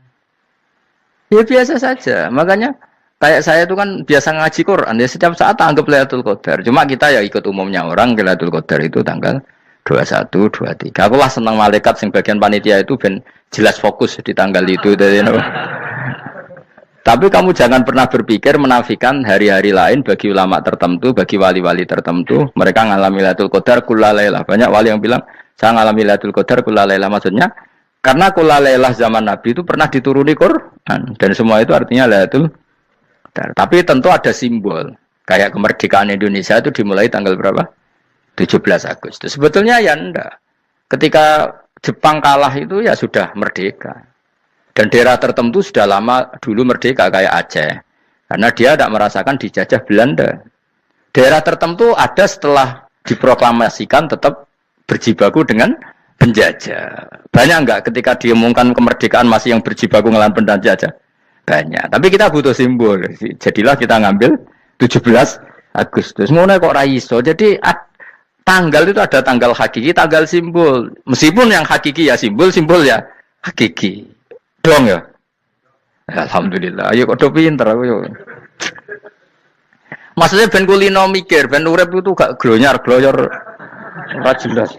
Ya biasa saja. Makanya kayak saya itu kan biasa ngaji Quran. Ya setiap saat anggap Lailatul Qadar. Cuma kita ya ikut umumnya orang Lailatul Qadar itu tanggal 21, 23. Aku lah senang malaikat sing bagian panitia itu ben jelas fokus di tanggal itu. Tapi kamu jangan pernah berpikir menafikan hari-hari lain bagi ulama tertentu, bagi wali-wali tertentu. Mereka ngalami Lailatul Qadar kullailah. Banyak wali yang bilang, saya ngalami Lailatul Qadar kullailah. Maksudnya, karena kullailah zaman Nabi itu pernah dituruni Quran. Dan semua itu artinya Lailatul Qadar. Tapi tentu ada simbol. Kayak kemerdekaan Indonesia itu dimulai tanggal berapa? 17 Agustus. Sebetulnya ya enggak. Ketika Jepang kalah itu ya sudah merdeka. Dan daerah tertentu sudah lama dulu merdeka kayak Aceh. Karena dia tidak merasakan dijajah Belanda. Daerah tertentu ada setelah diproklamasikan tetap berjibaku dengan penjajah. Banyak enggak ketika diumumkan kemerdekaan masih yang berjibaku ngelawan penjajah? Banyak. Tapi kita butuh simbol. Jadilah kita ngambil 17 Agustus. Ngono kok ra iso. Jadi tanggal itu ada tanggal hakiki, tanggal simbol. Meskipun yang hakiki ya simbol ya hakiki. Dong ya. Alhamdulillah. Ayo kok pinter aku yo. Maksudnya ben kulino mikir, ben urip itu gak gloyor ora jelas.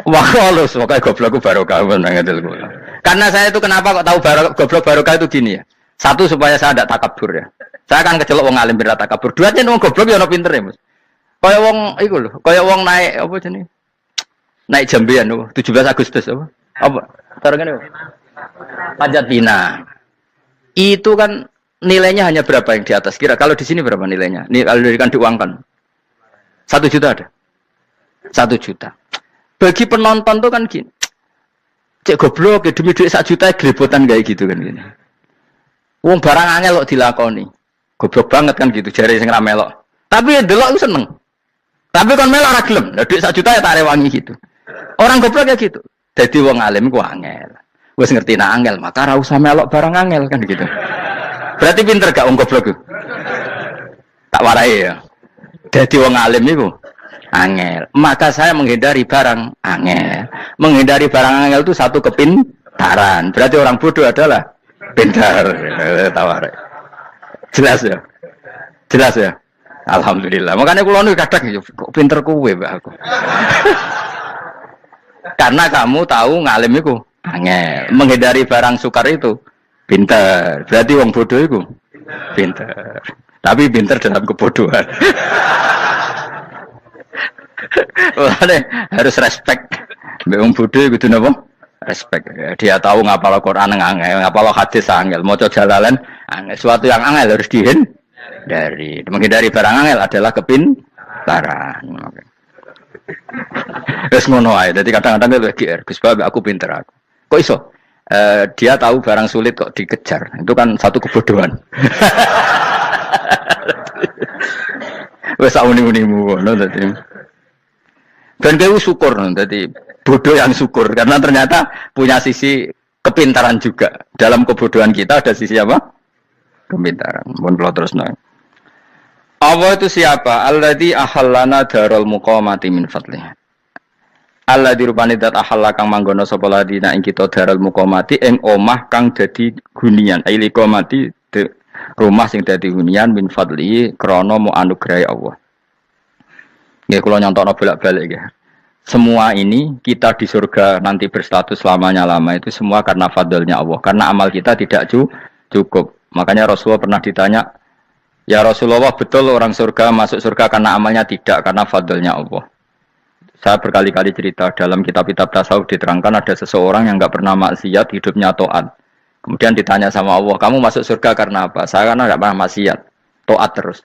Wah, halus pokoke goblokku barokah nang ngedel kula. Karena saya itu kenapa kok tahu goblok barokah itu gini ya. Satu supaya saya tidak takabur ya. Saya akan kecelok wong alim berat takabur. Dua aja wong goblok ya ono pinter ya, Mas. Kaya wong iku lho, kaya wong naik apa jenenge? Naik jambian 17 Agustus apa? Apa? Tarengane. Panjat Pinang. Itu kan nilainya hanya berapa yang di atas? Kira kalau di sini berapa nilainya? Ini kalau diberikan diuangkan. 1 juta ada. 1 juta. Bagi penonton tuh kan gini. Cek goblok ya demi duit 1 juta glebotan kayak gitu kan gini. Wong barang angel kok dilakoni. Goblok banget kan gitu jare sing ra melok. Tapi ndelok ku seneng. Tapi kon melok ora gelem. Lah duit 1 juta ya tak rewangi gitu. Orang goblok ya gitu. Dadi wong alim ku angel. Wis ngerti nak angel, maka ora usah melok barang angel kan gitu. Berarti pinter gak wong goblok ku? Tak warai ya. Dadi wong alim iku angel. Maka saya menghindari barang angel. Menghindari barang angel itu satu kepintaran. Berarti orang bodoh adalah pintar. Tawarai. Jelas ya? Jelas ya? Alhamdulillah. Makanya kula niku kadang kok pinter kuwe mbak aku. Karena kamu tahu ngalim iku angel. Menghindari barang sukar itu pintar. Berarti wong bodoh iku pintar. Tapi pintar dalam kebodohan. Makanya harus respect. Mbak wong bodoh kudu napa? Respect. Dia tahu ngapal Quran angel, ngapal hadis angel, maca jalalain angel. Suatu yang angel harus dihindari. Menghindari barang angel adalah kepintaran. Wes ngono ae. Dadi kadang-kadang itu GR, Gus Bab aku pinter aku. Kok iso? Dia tahu barang sulit kok dikejar. Itu kan satu kebodohan. Wes uni-unimu ngono dadi. Dan kowe syukur dadi bodoh yang syukur karena ternyata punya sisi kepintaran juga. Dalam kebodohan kita ada sisi apa? Kepintaran. Mun kula terusno. Allah itu siapa? Alladzi ahallana darul muqamati min fadlih. Alladzi rupane dat ahalla kang manggono sapa ladina ing kita darul muqamati ing omah kang dadi hunian. Aili qamati rumah sing dadi hunian min fadli krana mu anugrahi Allah. Nggih kula nyontokno bolak-balik nggih. Semua ini kita di surga nanti berstatus lamanya-lama itu semua karena fadlnya Allah. Karena amal kita tidak cukup. Makanya Rasulullah pernah ditanya, ya Rasulullah betul orang surga masuk surga karena amalnya tidak, karena fadlnya Allah. Saya berkali-kali cerita dalam kitab-kitab tasawuf diterangkan ada seseorang yang enggak pernah maksiat, hidupnya taat. Kemudian ditanya sama Allah, kamu masuk surga karena apa? Saya karena tidak pernah maksiat, taat terus.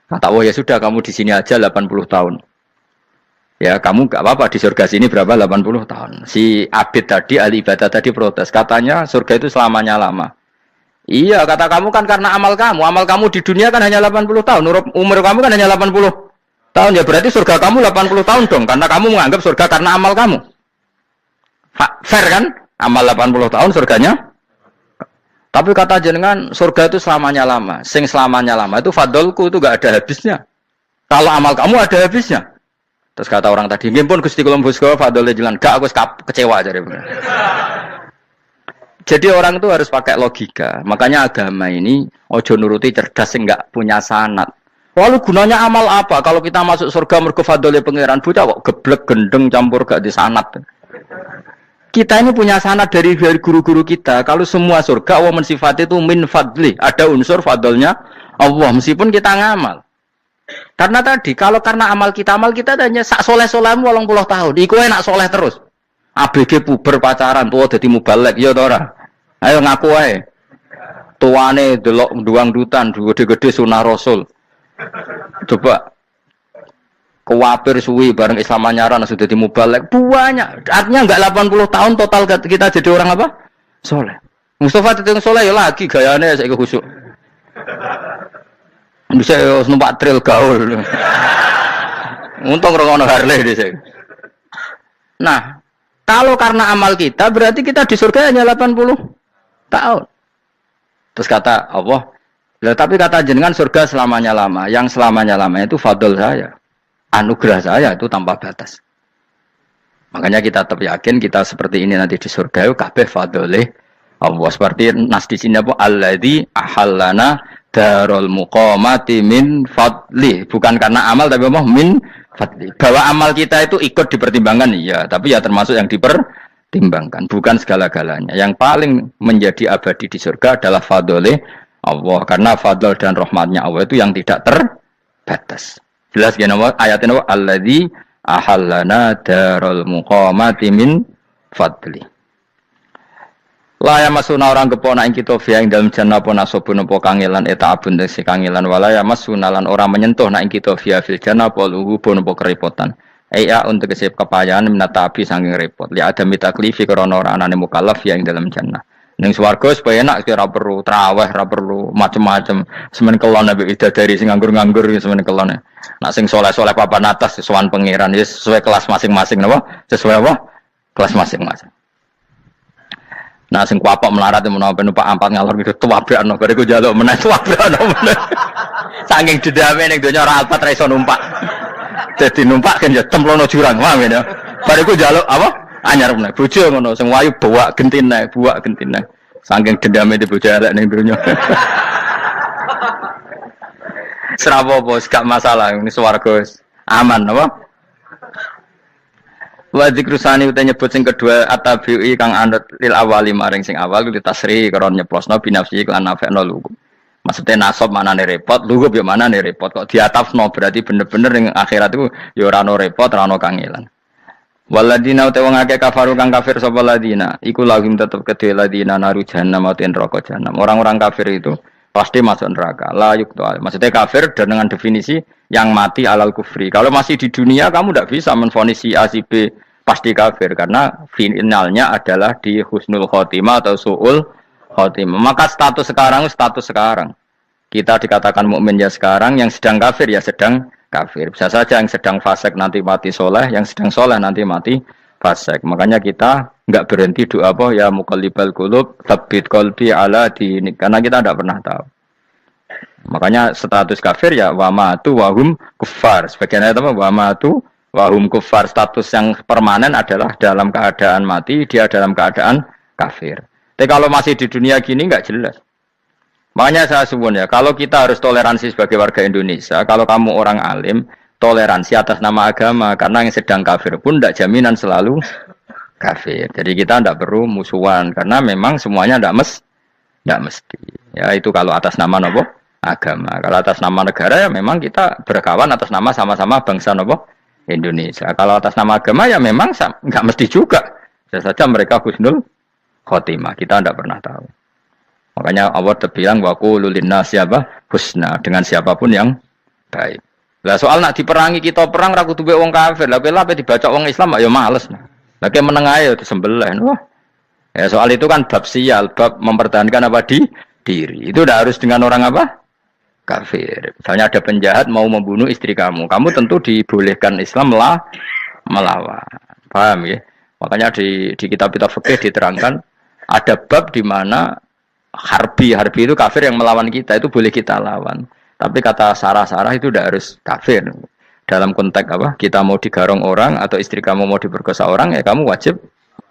Kata Allah, ya sudah kamu di sini aja 80 tahun. Ya kamu gak apa-apa di surga sini berapa 80 tahun. Si Abid tadi, ahli ibadah tadi protes. Katanya surga itu selamanya lama. Iya kata kamu kan karena amal kamu di dunia kan hanya 80 tahun. Umur kamu kan hanya 80 tahun. Ya berarti surga kamu 80 tahun dong. Karena kamu menganggap surga karena amal kamu. Fair kan? Amal 80 tahun surganya. Tapi kata jenengan surga itu selamanya lama. Sing selamanya lama itu fadolku itu gak ada habisnya. Kalau amal kamu ada habisnya. Terus kata orang tadi, "Nggih Gusti kula mbusga fadole jalan." Gak, aku kecewa aja. Jadi orang itu harus pakai logika. Makanya agama ini ojo nuruti cerdas yang enggak punya sanad. Lalu gunanya amal apa? Kalau kita masuk surga mergo fadole pangeran, bocah kok geblek gendeng campur gak di sanad. Kita ini punya sanad dari guru-guru kita. Kalau semua surga Allah mensifati itu min fadli, ada unsur fadlnya Allah meskipun kita ngamal. Karena tadi, kalau karena amal kita hanya sak soleh-solehmu 80 tahun. Iku enak soleh terus. ABG puber pacaran, tua dadi mubalek, ya toh ora. Ayo ngaku ae. Tuane delok duang dutan, gede-gede sunah Rasul. Coba kuwapir suwi bareng Islam anyaran sudah dadi mubalek. Banyak. Artinya enggak 80 tahun total kita jadi orang apa? Soleh. Mustafa dadi soleh ya lagi gayane saiki khusuk. Bisa numpak trail gaul. Untung rokono Harley dhisik. Nah, kalau karena amal kita berarti kita di surga hanya 80 tahun. Terus kata Allah, tapi kata jenengan surga selamanya lama. Yang selamanya lama itu fadl saya. Anugerah saya itu tanpa batas. Makanya kita tetap yakin kita seperti ini nanti di surga itu kabeh fadlih Allah. Seperti nas di sini apa? Alladzi ahallana darul muqamati min fadli, bukan karena amal tapi apa min fadli. Bahwa amal kita itu ikut dipertimbangkan iya, tapi ya termasuk yang dipertimbangkan, bukan segala-galanya. Yang paling menjadi abadi di surga adalah fadlih Allah, karena fadl dan rahmatnya Allah itu yang tidak terbatas. Jelas gini ayatnya alladzi ahallana darul muqamati min fadli. Laya masuna orang kepona ing kita via ing dalam jannah pun asobun apa kangelan eta abun si kangelan walaya masuna lan orang menyentuh nak ing kita via fil jannah poluhu pun apa kerepotan. Iya untuk kesep kepayahan minata api saking repot. Li ada mitaklifi karena orang anane mukallaf via ing dalam jannah. Ning swarga supaya enak ora perlu traweh, ora perlu macam-macam. Semen kelon nabi dari sing nganggur-nganggur semen kelon. Nak sing soleh-soleh papan atas sesuai pangeran sesuai kelas masing-masing napa? Sesuai apa? Kelas masing-masing. Nah, sing kuapok melarat menawa numpak ampat ngalor gitu tuwabrakno bariku njaluk meneh tuwabrakno meneh. Saking dendame ning donya ora alpat ra iso numpak. Dadi numpak kan ya templono jurang, paham ya. Bariku njaluk apa? Anyar meneh. Bojo ngono sing wayu buak gentine. Saking dendame di bojo arek ning donya. Serapo bos gak masalah ini swarga aman apa? Wa dzikrusani uta nyebut sing kedua atabi'i kang anut lil awali maring sing awal ditasri karo nyeplosno binafsi lan nafekno lugu. Maksudnya nasab manane repot, lugu yo manane repot kok diatafno berarti bener-bener ning akhirat iku yo ora ono repot, ora ono kangelan. Waladina uta wong akeh kafaru kang kafir sapa ladina, iku lahum tetep kedhe ladina naru jahannam atin neraka jahanam. Orang-orang kafir itu pasti masuk neraka. La yuqtal. Maksudnya kafir dan dengan definisi yang mati alal kufri. Kalau masih di dunia kamu tidak bisa menvonis si A si B pasti kafir karena finalnya adalah di husnul khotimah atau su'ul khotimah. Maka status sekarang. Kita dikatakan mukmin ya sekarang, yang sedang kafir ya sedang kafir. Bisa saja yang sedang fasik nanti mati soleh, yang sedang soleh nanti mati fasik. Makanya kita enggak berhenti doa apa ya muqallibal qulub tsabbit qalbi ala dinik, karena kita tidak pernah tahu. Makanya status kafir ya wamatu wahum kufar. Sebagian ayat apa wamatu wahum kufar, status yang permanen adalah dalam keadaan mati, dia dalam keadaan kafir. Tapi kalau masih di dunia gini enggak jelas. Makanya saya suwun ya, kalau kita harus toleransi sebagai warga Indonesia, kalau kamu orang alim, toleransi atas nama agama, karena yang sedang kafir pun tidak jaminan selalu kafir. Jadi kita tidak perlu musuhan, karena memang semuanya tidak mesti. Ya itu kalau atas nama nopo agama. Kalau atas nama negara ya memang kita berkawan atas nama sama-sama bangsa nopo Indonesia. Kalau atas nama agama ya memang nggak mesti juga. Bisa saja mereka husnul khotimah. Kita tidak pernah tahu. Makanya Allah terbilang wa qulu linnasi apa husna, dengan siapapun yang baik. Lah soal nak diperangi kita perang ra kudu wong kafir. Lah kowe ape dibaca wong Islam ya males. Lah ki meneng ae disembelih. Wah. Ya soal itu kan bab sial, bab mempertahankan apa diri. Itu udah harus dengan orang apa? Kafir. Misalnya ada penjahat mau membunuh istri kamu. Kamu tentu dibolehkan Islam melawan. Paham ya? Makanya di kitab-kitab fikih diterangkan ada bab di mana harbi itu kafir yang melawan kita, itu boleh kita lawan. Tapi kata sarah-sarah itu udah harus kafir. Dalam konteks apa? Kita mau digarong orang atau istri kamu mau diperkosa orang, ya kamu wajib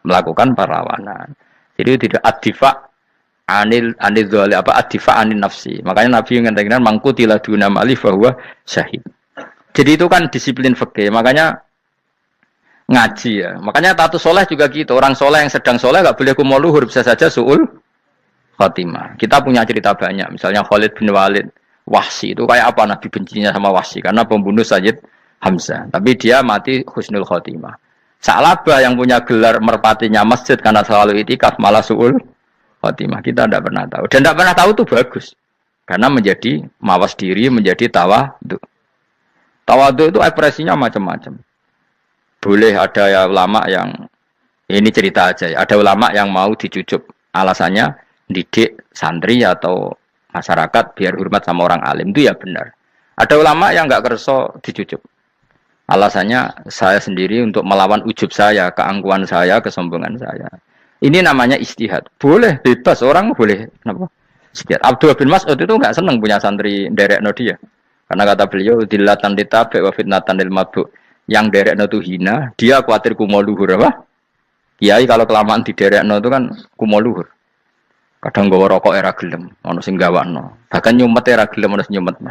melakukan perlawanan. Jadi tidak adifa anil dzali apa adifa anil nafsi. Makanya Nabi mengatakan mangkutila duna mali bahwa syahid. Jadi itu kan disiplin fikih. Makanya ngaji ya. Makanya tatus soleh juga gitu. Orang soleh yang sedang soleh nggak boleh kumoluhur, bisa saja suul khotimah. Kita punya cerita banyak. Misalnya Khalid bin Walid, Wahsi itu kayak apa Nabi bencinya sama Wahsi karena pembunuh Sayyid Hamzah. Tapi dia mati husnul khotimah. Sa'labah yang punya gelar merpatinya masjid karena selalu itikaf malah suul khotimah. Kita tidak pernah tahu. Dan tidak pernah tahu itu bagus. Karena menjadi mawas diri, menjadi tawadu. Tawadu itu ekspresinya macam-macam. Boleh ada ya ulama yang ini cerita aja ya. Ada ulama yang mau dicucup. Alasannya didik santri atau masyarakat biar hormat sama orang alim, itu ya benar. Ada ulama yang nggak kerso dicucup. Alasannya saya sendiri untuk melawan ujub saya, keangkuhan saya, kesombongan saya. Ini namanya istihad. Boleh, bebas orang boleh. Kenapa? Istihad. Abdullah bin Mas'ud itu nggak senang punya santri derekno dia. Karena kata beliau dilatan ditabe wa fitnatan lil mabuk. Yang derekno itu hina, dia khawatir kumo luhur apa? Kiai kalau kelamaan di derekno itu kan kumo luhur. Kadang gawa rokok era gelem, ono sing gawakno. Bahkan nyumet era gelem ono sing nyumet.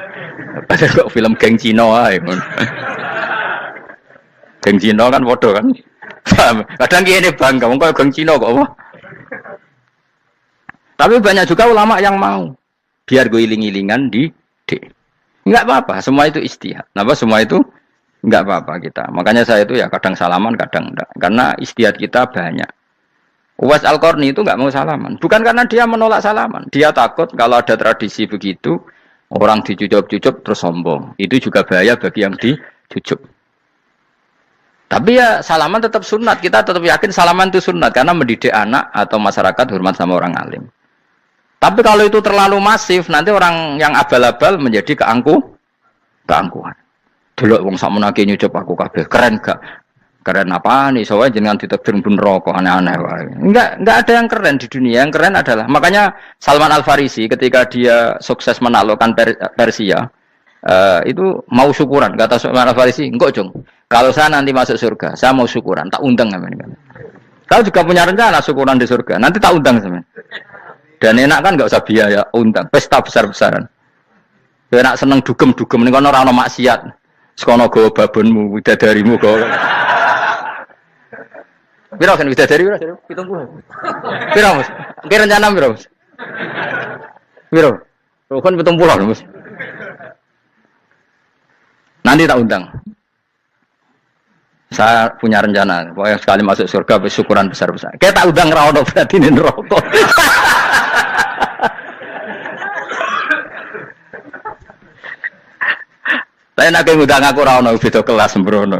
Padahal kok film geng Cina ae. Geng Cina kan padha kan. Kadang kene bangga wong kok geng Cina kok apa. Tapi banyak juga ulama yang mau biar gue iling-ilingan di enggak apa-apa, semua itu istihad. Napa semua itu enggak apa-apa kita. Makanya saya itu ya kadang salaman, kadang enggak. Karena istihad kita banyak. Uwais Al-Qarni itu nggak mau salaman, bukan karena dia menolak salaman, dia takut kalau ada tradisi begitu orang dicucup-cucup terus sombong, itu juga bahaya bagi yang dicucup. Tapi ya salaman tetap sunat, kita tetap yakin salaman itu sunat karena mendidik anak atau masyarakat hormat sama orang alim. Tapi kalau itu terlalu masif, nanti orang yang abal-abal menjadi keangkuhan. Delok wong sakmenake nyucup aku kabeh, keren gak? Keren apa nih? Soalnya jangan ditakdir pun rokok aneh-aneh. Enggak ada yang keren di dunia. Yang keren adalah makanya Salman Al Farisi ketika dia sukses menaklukkan Persia itu mau syukuran. Kata Salman Al Farisi, enggak Jong. Kalau saya nanti masuk surga, saya mau syukuran. Tak undang kan. Kau juga punya rencana syukuran di surga. Nanti tak undang sama. Dan enak kan enggak usah biaya undang. Pesta besar-besaran. Enak seneng dugem-dugem ning kono ora ono maksiat. Sekono go babonmu, widadarimu go. Piro kan widadari piro? 70. Piro, Mas? Ki rencana piro, Mas? Piro? Kan 70, Mas. Nanti tak undang. Saya punya rencana, pokoknya sekali masuk surga bersyukuran besar-besar. Kayak tak undang ra ono berarti ning neraka. Saya nak ngundang aku ra ono beda kelas sembrono.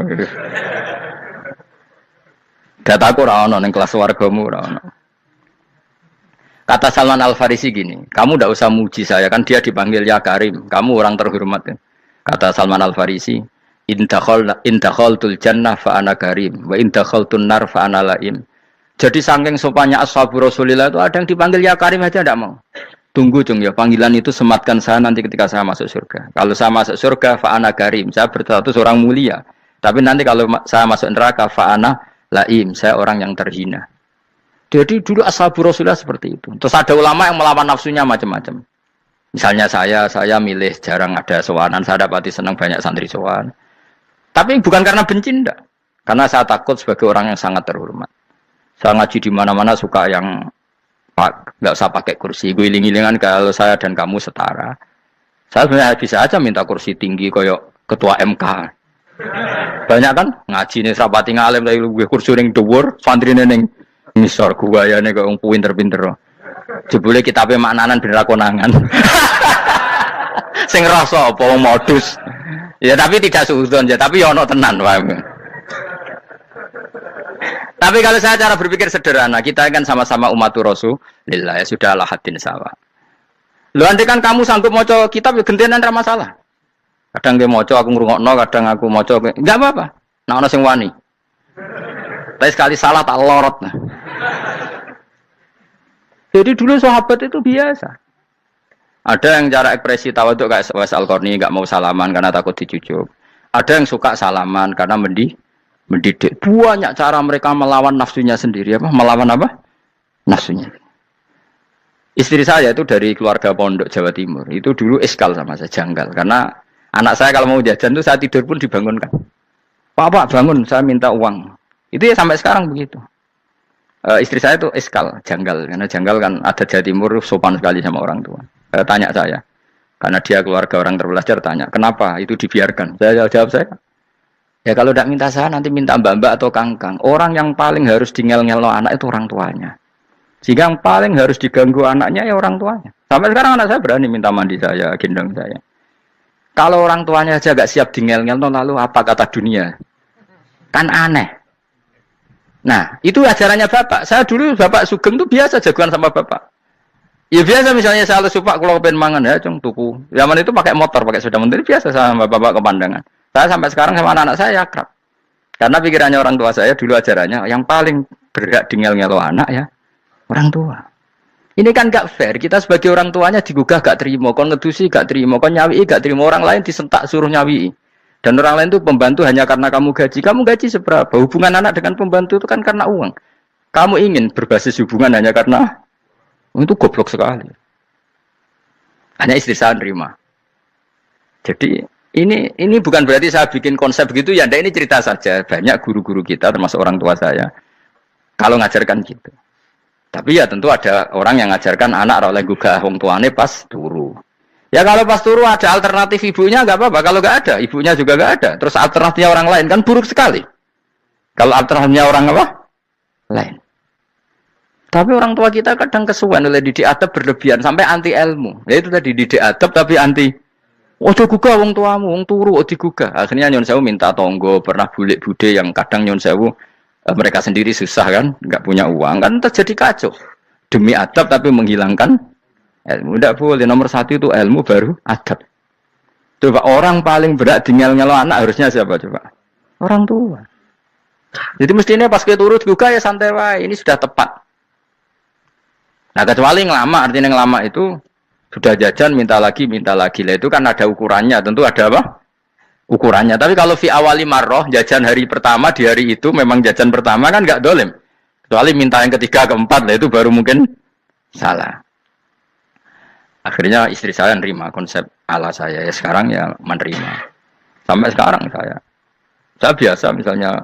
Dataku ora ono ning kelas wargamu ora ono. Kata Salman Al Farisi gini, kamu ndak usah muji saya kan dia dipanggil ya Karim, kamu orang terhormat. Kata Salman Al Farisi, in dakhaltul jannah fa ana karim wa in dakhaltun nar fa ana laim. Jadi saking sopannya ashabu Rasulillah itu ada yang dipanggil ya Karim aja ndak mau. Tunggu Jung ya, panggilan itu sematkan saya nanti ketika saya masuk surga. Kalau saya masuk surga fa ana karim, saya berstatus orang mulia. Tapi nanti kalau saya masuk neraka fa ana laim, saya orang yang terhina. Jadi dulu ashabu Rasulullah seperti itu. Terus ada ulama yang melawan nafsunya macam-macam. Misalnya saya milih jarang ada sowanan, saya dapati senang banyak santri sowan. Tapi bukan karena benci enggak. Karena saya takut sebagai orang yang sangat terhormat. Saya ngaji di mana-mana suka yang enggak usah pakai kursi, guling-gilingan kalau saya dan kamu setara. Saya sebenarnya bisa aja minta kursi tinggi koyok ketua MK. Banyak kan ngaji nih serapati ngalim dari gue kursi ning dhuwur, santri ning ngisor guayane kok wong pinter-pinter. Jebule kitabe maknanan ben ra konangan. Sing rasa apa modus. Ya tapi tidak suudzon ya, tapi ya ono tenan wae. Tapi kalau saya cara berpikir sederhana, kita kan sama-sama umatur Rasulillah ya sudah lah hadin sawa. Lu andai kan kamu sanggup maca kitab ya gentenan ra masalah. Kadang dia maca aku ngrungokno, kadang aku maca enggak apa-apa. Nah ono sing wani. Tapi sekali salah tak lorot. Nah. Jadi dulu sahabat itu biasa. Ada yang cara ekspresi tawaduk kayak Wais Al-Qarni enggak mau salaman karena takut dicucuk. Ada yang suka salaman karena mendidik. Banyak cara mereka melawan nafsunya sendiri. Apa? Melawan apa? Nafsunya. Istri saya itu dari keluarga pondok Jawa Timur. Itu dulu iskal sama saya, janggal. Karena anak saya kalau mau jajan itu saya tidur pun dibangunkan. Pak bangun, saya minta uang. Itu ya sampai sekarang begitu. Istri saya itu iskal, janggal. Karena janggal kan ada Jawa Timur sopan sekali sama orang tua. Tanya saya. Karena dia keluarga orang terpelajar, tanya. Kenapa itu dibiarkan? Saya jawab saya. Ya kalau tidak minta saya nanti minta mbak-mbak atau kangkang. Orang yang paling harus dingel-ngelo anak itu orang tuanya. Jika yang paling harus diganggu anaknya ya orang tuanya. Sampai sekarang anak saya berani minta mandi saya, gendong saya. Kalau orang tuanya aja gak siap dingel-ngelo lalu apa kata dunia? Kan aneh. Nah itu ajarannya bapak. Saya dulu bapak Sugeng itu biasa jagoan sama bapak. Ya biasa misalnya saya lupa kalau pengen mangan ya cung tuku. Zaman itu pakai motor, pakai sepeda motor biasa sama bapak ke pandangan. Saya sampai sekarang sama anak-anak saya akrab. Karena pikirannya orang tua saya dulu ajarannya yang paling berhak dingel-ngelo anak ya orang tua. Ini kan gak fair. Kita sebagai orang tuanya digugah gak terima, kon ngedusi gak terima, kon nyawi gak terima, orang lain disentak suruh nyawi. Dan orang lain itu pembantu hanya karena kamu gaji. Kamu gaji seberapa? Hubungan anak dengan pembantu itu kan karena uang. Kamu ingin berbasis hubungan hanya karena itu goblok sekali. Hanya istri saya nerima. Jadi ini bukan berarti saya bikin konsep begitu ya, ini cerita saja. Banyak guru-guru kita termasuk orang tua saya kalau ngajarkan gitu. Tapi ya tentu ada orang yang ngajarkan anak oleh gugah wong tuane pas turu. Ya kalau pas turu ada alternatif ibunya enggak apa-apa. Kalau enggak ada, ibunya juga enggak ada. Terus alternatifnya orang lain kan buruk sekali. Kalau alternatifnya orang apa? Lain. Tapi orang tua kita kadang kesuwen oleh didik adab berlebihan sampai anti ilmu. Ya itu tadi didik adab tapi anti ojo gugah wong tuamu, wong turu ojo digugah. Akhirnya Nyon Sewu minta tonggo, pernah bulik bude yang kadang Nyon Sewu mereka sendiri susah kan, enggak punya uang kan terjadi kacau. Demi adab tapi menghilangkan ilmu. Enggak boleh, nomor satu itu ilmu baru adab. Coba orang paling berat dingel-ngelo anak harusnya siapa coba? Orang tua. Jadi mestinya pas kita turut digugah ya santai wae, ini sudah tepat. Nah kecuali ngelama, artinya ngelama itu sudah jajan minta lagi lah itu kan ada ukurannya, tentu ada apa? Ukurannya. Tapi kalau fi awali marroh jajan hari pertama di hari itu memang jajan pertama kan nggak dolim. Kecuali minta yang ketiga keempat lah itu baru mungkin salah. Akhirnya istri saya nerima konsep ala saya ya sekarang ya menerima. Sampai sekarang saya biasa misalnya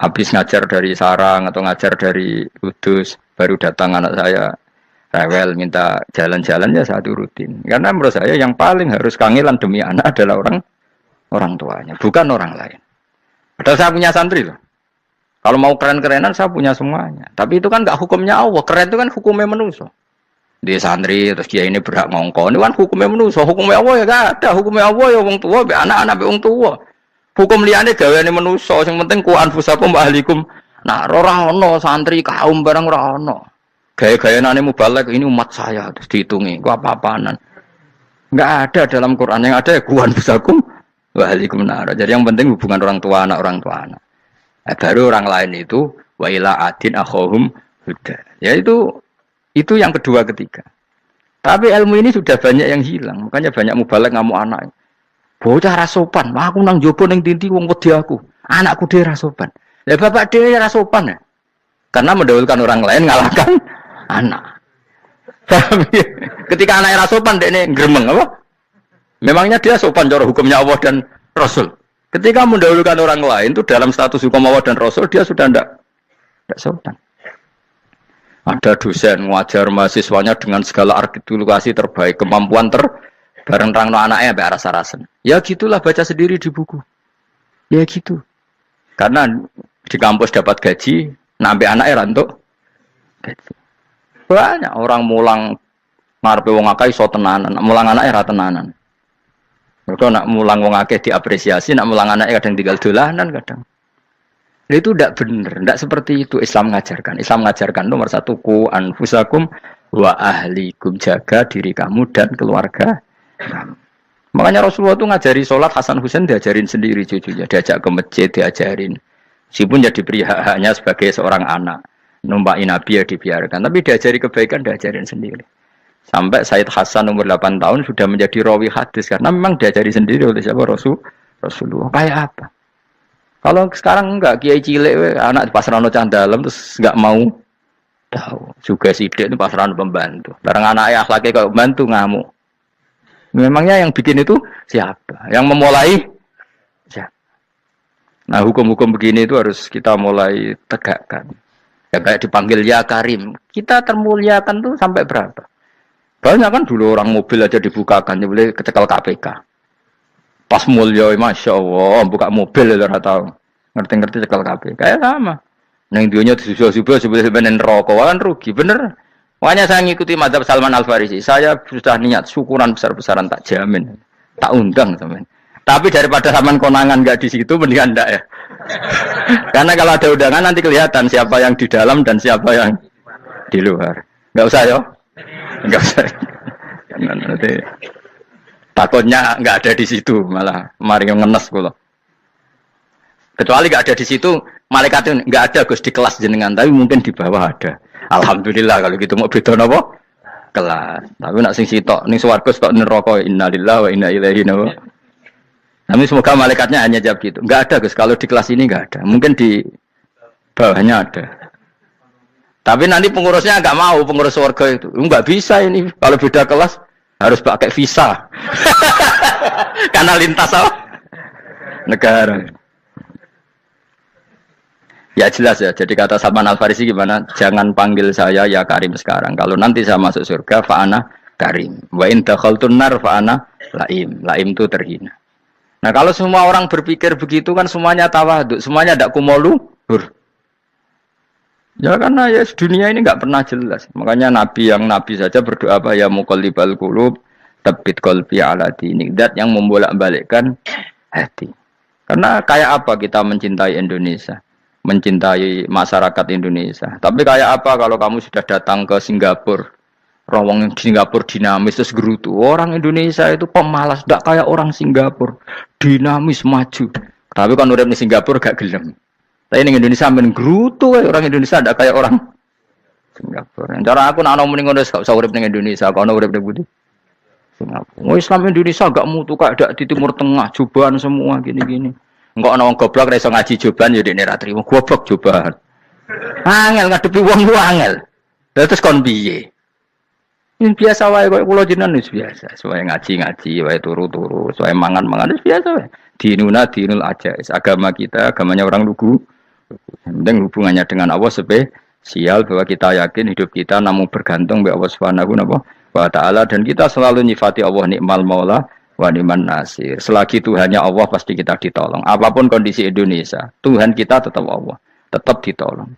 habis ngajar dari Sarang atau ngajar dari Kudus baru datang anak saya rewel minta jalan-jalan ya saya turutin. Karena menurut saya yang paling harus kangelan demi anak adalah orang tuanya, bukan orang lain. Padahal saya punya santri loh. Kalau mau keren-kerenan saya punya semuanya. Tapi itu kan nggak hukumnya Allah. Keren itu kan hukumnya manusia. Di santri terus dia ini berhak ngongkon. Ini kan hukumnya manusia. Hukumnya Allah ya gak ada. Hukumnya Allah ya wong tua, be anak-anak be wong tua. Hukum liyane gaweane manusia. Yang penting ku anfusakum wa ahlikum. Nah, ora ono santri kaum barang ora ono. Gaya-gayaane mubalek ini umat saya terus dihitungi. Ku apa-apaanan. Enggak ada dalam Quran, yang ada ya ku anfusakum wa ahlikum nar. Jadi yang penting hubungan orang tua anak. Baru orang lain itu wa ila adin akhahum huda. Ya itu yang kedua ketiga. Tapi ilmu ini sudah banyak yang hilang. Makanya banyak mubalek ngamuk anak. Bocah rasopan, aku nang jopo ning tinti wong wedi aku. Anakku dhewe rasopan. Lah bapak dhewe rasopan ya. Karena mendahulukan orang lain ngalahkan anak. Tapi ketika anaknya rasopan dekne gremeng apa? Memangnya dia sopan cara hukumnya Allah dan Rasul. Ketika mendahulukan orang lain itu dalam status hukum Allah dan Rasul dia sudah tidak sopan. Ada dosen ngajar mahasiswanya dengan segala artikulasi terbaik, kemampuan bareng rangno anaknya sampai rasa-rasen. Ya gitulah baca sendiri di buku. Ya gitu. Karena di kampus dapat gaji, nampe anaknya rantuk gaji. Banyak orang mulang ngarepe wong akeh iso tenanan, mulang anake ra tenanan. Mergo nak mulang wong akeh diapresiasi, nak mulang anake kadang tinggal dolanan kadang. Itu tidak benar, tidak seperti itu Islam mengajarkan. Islam mengajarkan nomor satu ku anfusakum wa ahlikum, jaga diri kamu dan keluarga kamu. Makanya Rasulullah itu ngajari sholat, Hasan Husain diajarin sendiri cucunya, diajak ke masjid diajarin. Meskipun jadi beri hak-haknya sebagai seorang anak, numpaki Nabi ya dibiarkan, tapi diajari kebaikan diajarin sendiri. Sampai Sayyid Hasan umur 8 tahun sudah menjadi rawi hadis karena memang diajari sendiri oleh siapa Rasulullah. Kayak apa? Kalau sekarang enggak, kiai cilik anak di pasrano cah dalam terus enggak mau tahu. Juga sidik itu pasrano pembantu. Barang anaknya akhlaknya kayak pembantu ngamuk. Memangnya yang bikin itu siapa? Yang memulai siapa? Nah, hukum-hukum begini itu harus kita mulai tegakkan. Ya kayak dipanggil ya Karim. Kita termuliakan tuh sampai berapa? Banyak kan dulu orang mobil aja dibukakan, dia boleh kecekel KPK. Pas mulia, masya Allah, buka mobil ya tahu. Ngerti-ngerti cekel KPK. Kayak sama. Neng dionya disusul-susul sebenarnya rokok kan rugi, bener. Makanya saya ngikuti mazhab Salman Al-Farisi. Saya sudah niat syukuran besar-besaran tak jamin, tak undang teman. Tapi daripada saman konangan nggak di situ, mendingan enggak ya. Karena kalau ada undangan nanti kelihatan siapa yang di dalam dan siapa yang di luar. Nggak usah yo, nggak usah. Nanti takutnya nggak ada di situ, malah mari ngenes kula. Kecuali nggak ada di situ, malaikat itu nggak ada Gus di kelas jenengan, tapi mungkin di bawah ada. Alhamdulillah kalau gitu mau beda napa? Kelas. Tapi nak sing sitok ning swarga kok neraka innalillahi wa inna ilaihi raji'un. Tapi semoga malaikatnya hanya jawab gitu. Enggak ada Gus, kalau di kelas ini enggak ada. Mungkin di bawahnya ada. Tapi nanti pengurusnya enggak mau, pengurus warga itu. Enggak bisa ini. Kalau beda kelas harus pakai visa. Karena lintas apa? Negara. Ya jelas ya. Jadi kata Salman Al-Farisi gimana? Jangan panggil saya ya Karim sekarang. Kalau nanti saya masuk surga, fa'ana Karim. Wa in dakhaltun nar fa'ana Laim. Laim itu terhina. Nah kalau semua orang berpikir begitu kan semuanya tawaduk, semuanya tidak kumoluhur. Ya karena ya dunia ini nggak pernah jelas. Makanya Nabi yang Nabi saja berdoa apa ya muqallibal qulub tabbit qalbi ala dinik, zat yang membolak-balikkan hati. Karena kayak apa kita mencintai Indonesia, mencintai masyarakat Indonesia. Tapi kayak apa kalau kamu sudah datang ke Singapura, rawang Singapura dinamis terus gerutu. Orang Indonesia itu pemalas, tidak kayak orang Singapura, dinamis maju. Tapi kan urip di Singapura gak gelem. Tapi di Indonesia men gerutu, orang Indonesia tidak kayak orang Singapura. Cara aku nak ngomong ngono gak usah urip ning Indonesia, kok ono urip ning Budi. Singapura. Oh Islam Indonesia gak mutu kayak ada di Timur Tengah, cobaan semua gini-gini. Enggak ana wong goblok ra iso ngaji cobaan ya dekne ra trimo. Goblok cobaan. Angel ngadepi wong lu angel. Lah terus kon piye? Ini biasa wae kok kula jenengan wis biasa. Soale ngaji-ngaji wae turu-turu, soale mangan-mangan wis biasa wae. Dinul ajais. Agama kita, agamanya orang lugu. Yang penting hubungannya dengan Allah spesial bahwa kita yakin hidup kita namun bergantung kepada Allah Subhanahu wa taala dan kita selalu nyifati Allah nikmal maula wa ni'man nasir. Selagi Tuhannya Allah pasti kita ditolong. Apapun kondisi Indonesia, Tuhan kita tetap Allah, tetap ditolong.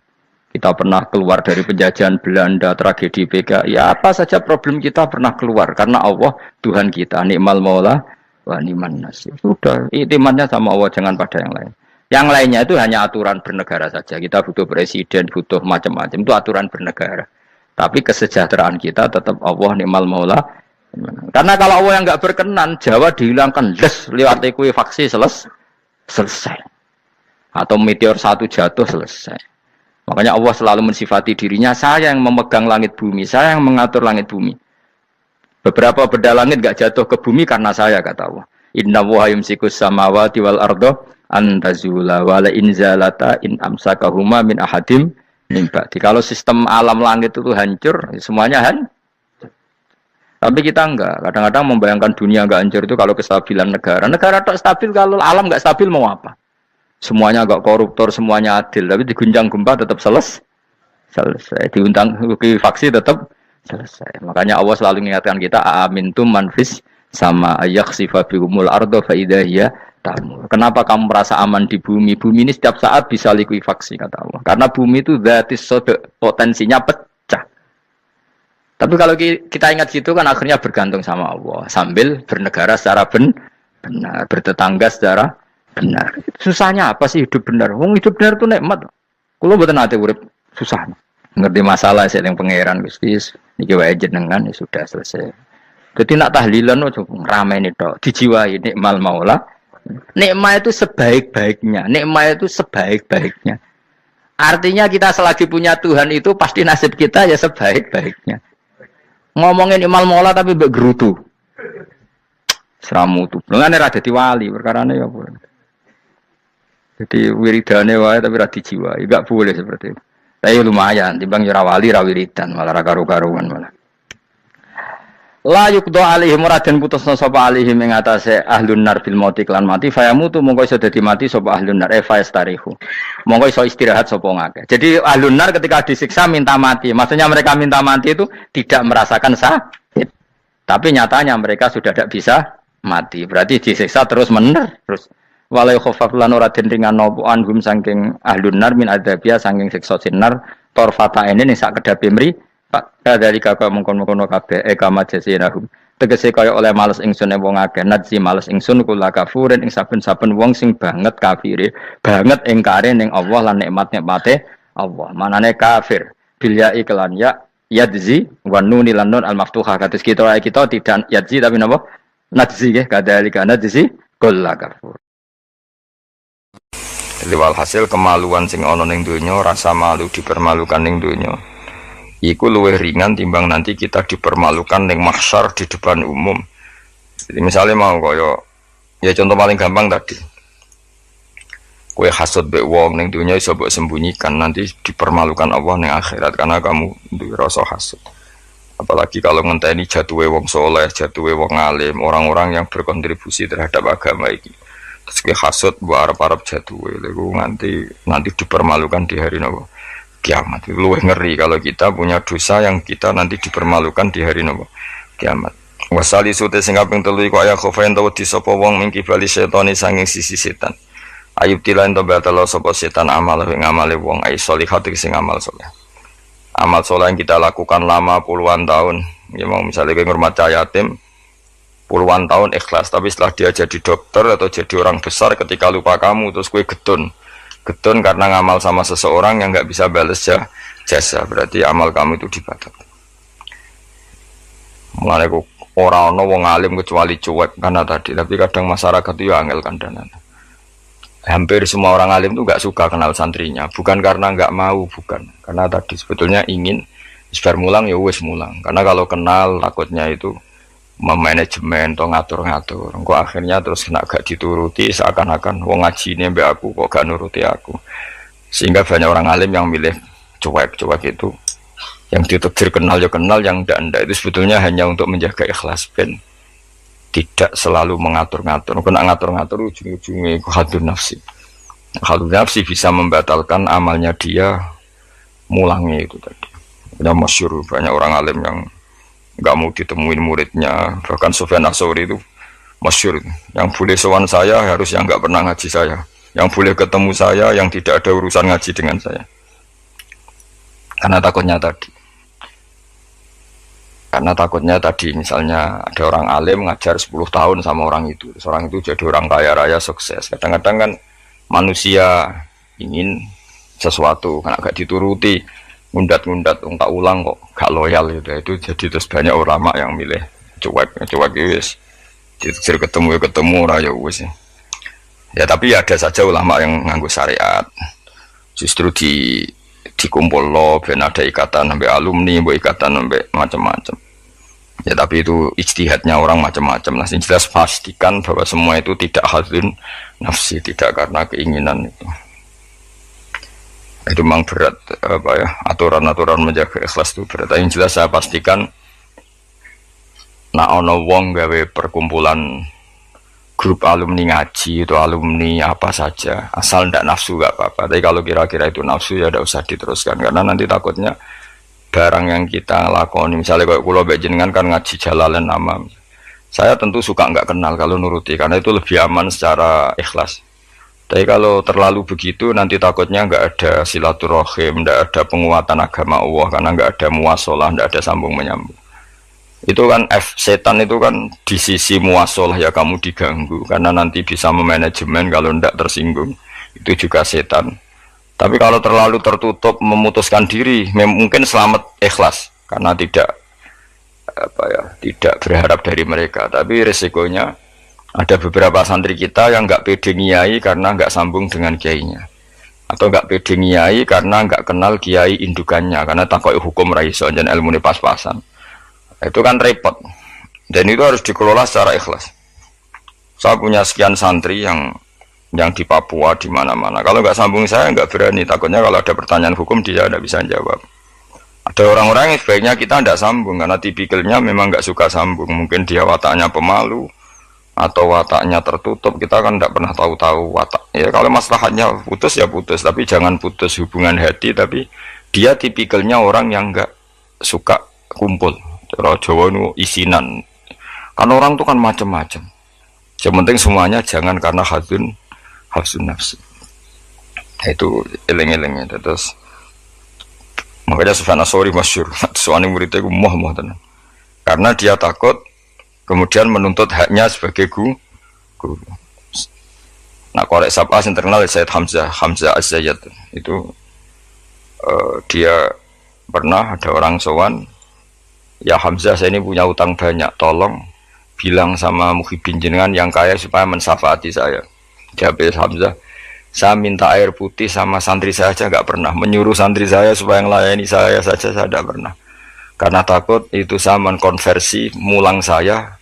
Kita pernah keluar dari penjajahan Belanda, tragedi PKI, ya apa saja problem kita pernah keluar karena Allah Tuhan kita, nikmal maula wa ni'man nasir. Sudah, iktimatnya sama Allah, jangan pada yang lain. Yang lainnya itu hanya aturan bernegara saja. Kita butuh presiden, butuh macam-macam, itu aturan bernegara. Tapi kesejahteraan kita tetap Allah nikmal maula. Karena kalau Allah yang enggak berkenan, Jawa dihilangkan lewat ekuifaksi selesai. Atau meteor satu jatuh selesai. Makanya Allah selalu mensifati dirinya, saya yang memegang langit bumi, saya yang mengatur langit bumi. Beberapa benda langit enggak jatuh ke bumi karena saya, kata Allah. Inna wa yumsikus samawati wal ardo antazula wala inzalata in amsakahuma min ahadim min ba'di. Kalau sistem alam langit itu hancur, semuanya hancur. Tapi kita enggak. Kadang-kadang membayangkan dunia enggak hancur itu kalau kestabilan negara. Negara tak stabil, kalau alam enggak stabil mau apa? Semuanya enggak koruptor, semuanya adil. Tapi diguncang gempa tetap selesai. Diundang faksi tetap selesai. Makanya Allah selalu mengingatkan kita, aamintum manfis sama ayakhsifa bihumul ardo faidahiyah tamu. Kenapa kamu merasa aman di bumi? Bumi ini setiap saat bisa likuifaksi, kata Allah. Karena bumi itu potensinya pecah. Tapi kalau kita ingat situ kan akhirnya bergantung sama Allah sambil bernegara secara benar, bertetangga secara benar. Susahnya apa sih hidup benar? Wong hidup benar itu nikmat. Kulo mboten nate urip susah. Ngerti masalah saya yang pangeran Gusti niki wae jenengan ya sudah selesai. Jadi nak tahlilan ojo ramene tok, dijiwai nikmal maula. Nikmat itu sebaik-baiknya, nikmat itu sebaik-baiknya. Artinya kita selagi punya Tuhan itu pasti nasib kita ya sebaik-baiknya. Ngomongin imal mola tapi begerutu. Seramu tuh. Lengane ra dadi wali perkarane ya apa. Jadi wiridane wae tapi ra dijiwai, enggak boleh seperti itu. Tapi lumayan timbang ya ra wali ra wiridan malah ra karo-karuan malah. La yuqda alaihim raden putusna sapa alaihim ing atase ahlun nar bil mauti lan mati fayamutu mongko iso dadi mati sapa ahlun nar fayastarihu. Mongko iso istirahat sapa ngake. Jadi ahlun nar ketika disiksa minta mati. Maksudnya mereka minta mati itu tidak merasakan sakit. Tapi nyatanya mereka sudah tidak bisa mati. Berarti disiksa terus terus walai khafaf lan ora den ringan napa anhum saking ahlun nar min adzabia saking siksa sinar torfata ene ning sak kedape mri dari kakak mengkono-kono kabeh kama jasinahum tegese kaya oleh males ingsun wong akeh nadzi males ingsun kula kafurin ing saben-saben wong sing banget kafire banget ingkare ning Allah lan nikmat-nikmate Allah manane kafir bilya iklan ya yadzi wa nun lan nun al maftuhah kados kita tidak yadzi tapi napa nadzi nggih kadalika nadzi kula kafur. Jadi walhasil kemaluan sing ana ning donya rasa malu dipermalukan ning donya iku luwih ringan timbang nanti kita dipermalukan ning mahsyar di depan umum. Jadi misalnya mau kaya ya contoh paling gampang tadi. Kowe hasud mbek wong ning dunya iso mbok sembunyikan nanti dipermalukan Allah ning akhirat karena kamu duwe rasa hasud. Apalagi kalau ngenteni jatuhe wong soleh, jatuhe wong alim, orang-orang yang berkontribusi terhadap agama iki. Terus kowe hasud mbok arep-arep jatuhe lha nanti dipermalukan di hari nopo kiamat. Itu lebih ngeri kalau kita punya dosa yang kita nanti dipermalukan di hari nopo kiamat. Wasali sute sing kaping 3 iku aya khofen to wedi sapa wong ing kibali setane sanging sisi setan. Ayub tilan to batalo sapa setan amal ing amale wong ai sholihat sing amal saleh. Amal saleh yang kita lakukan lama puluhan tahun. Ya mau misalnya kowe ngurmat yatim puluhan tahun ikhlas tapi setelah dia jadi dokter atau jadi orang besar ketika lupa kamu terus kowe getun karena ngamal sama seseorang yang nggak bisa balas jasa berarti amal kamu itu dibatalkan. Mulane kok ora ana wong alim kecuali cuek karena tadi tapi kadang masyarakat itu ya angel kandhanan. Hampir semua orang alim itu nggak suka kenal santrinya bukan karena nggak mau bukan karena tadi sebetulnya ingin sebar mulang ya wes mulang karena kalau kenal takutnya itu memanajemen atau ngatur-ngatur kok akhirnya terus kena gak dituruti seakan-akan wong ngaji ini mbak aku kok gak nuruti aku sehingga banyak orang alim yang milih cuek itu yang ditakdir kenal ya kenal yang ndak itu sebetulnya hanya untuk menjaga ikhlas ben tidak selalu mengatur-ngatur kena ngatur-ngatur ujung-ujungnya hadun nafsi bisa membatalkan amalnya dia mulangnya itu tadi ya masyhur banyak orang alim yang nggak mau ditemuin muridnya bahkan Sufyan Ats-Tsauri itu masyhur yang boleh sowan saya harus yang nggak pernah ngaji saya yang boleh ketemu saya yang tidak ada urusan ngaji dengan saya karena takutnya tadi misalnya ada orang alim ngajar 10 tahun sama orang itu jadi orang kaya raya sukses kadang-kadang kan manusia ingin sesuatu karena gak dituruti ngundat tak ulang kok gak loyal itu jadi terus banyak ulama yang milih cuek wis jadi ketemu raya wis ya tapi ada saja ulama yang nganggo syariat justru dikumpul lo ben ada ikatan sampai alumni ikatan sampai macam-macam ya tapi itu ijtihadnya orang macam-macam lah jelas pastikan bahwa semua itu tidak hadun nafsi tidak karena keinginan itu memang berat aturan-aturan menjaga ikhlas itu berat. Yang jelas saya pastikan nak ono wong gawe perkumpulan grup alumni ngaji atau alumni apa saja asal ndak nafsu gak apa-apa. Tapi kalau kira-kira itu nafsu ya tidak usah diteruskan karena nanti takutnya barang yang kita lakoni misalnya kayak kula jenengan kan ngaji Jalalain Amam. Saya tentu suka nggak kenal kalau nuruti karena itu lebih aman secara ikhlas. Tapi kalau terlalu begitu nanti takutnya nggak ada silaturahim, nggak ada penguatan agama Allah karena nggak ada muasalah, nggak ada sambung menyambung. Itu kan setan itu kan di sisi muasalah ya kamu diganggu karena nanti bisa memanajemen kalau ndak tersinggung. Itu juga setan. Tapi kalau terlalu tertutup memutuskan diri, mungkin selamat ikhlas karena tidak tidak berharap dari mereka. Tapi resikonya ada beberapa santri kita yang nggak pede ngiyai karena nggak sambung dengan kiainya, atau nggak pede ngiyai karena nggak kenal kiai indukannya, karena takut hukum raiso dan ilmu pas-pasan. Itu kan repot. Dan itu harus dikelola secara ikhlas. Saya punya sekian santri yang di Papua di mana-mana. Kalau nggak sambung saya nggak berani. Takutnya kalau ada pertanyaan hukum dia tidak bisa jawab. Ada orang-orang yang sebaiknya kita tidak sambung karena tipikalnya memang nggak suka sambung. Mungkin dia wataknya pemalu atau wataknya tertutup. Kita kan tidak pernah tahu-tahu watak. Ya kalau masalahnya putus ya putus, tapi jangan putus hubungan hati. Tapi dia tipikalnya orang yang nggak suka kumpul. Cara Jawa itu isinan. Kan orang itu kan macam-macam. Yang penting semuanya jangan karena hafsun nafsi. Itu eleng-elengnya. Terus makanya Sufyan Ats-Tsauri masyhur, soalnya muridnya itu muah tenan. Karena dia takut kemudian menuntut haknya sebagai guru. Nah, korek sapa yang terkenal Sayyid Hamzah Az-Zayyad itu dia pernah ada orang sowan, ya Hamzah saya ini punya utang banyak, tolong bilang sama Muhyiddin jenengan yang kaya supaya mensyafaati saya. Jawab Hamzah, saya minta air putih sama santri saya aja nggak pernah, menyuruh santri saya supaya melayani saya saja saya tidak pernah, karena takut itu saya mengkonversi mulang saya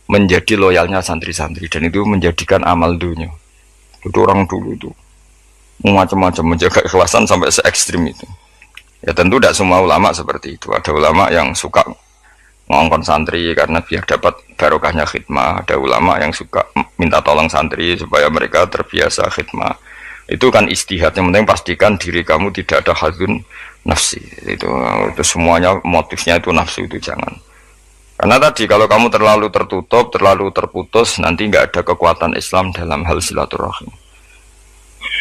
menjadi loyalnya santri-santri, dan itu menjadikan amal dunia. Itu orang dulu itu macam-macam menjaga ikhlasan sampai se ekstrim itu. Ya tentu tidak semua ulama seperti itu. Ada ulama yang suka ngongkon santri karena biar dapat barokahnya khidmah. Ada ulama yang suka minta tolong santri supaya mereka terbiasa khidmah. Itu kan istihad. Yang penting pastikan diri kamu tidak ada hadzun nafsi. Itu semuanya motifnya itu nafsu, itu jangan. Karena tadi kalau kamu terlalu tertutup, terlalu terputus, nanti nggak ada kekuatan Islam dalam hal silaturahim.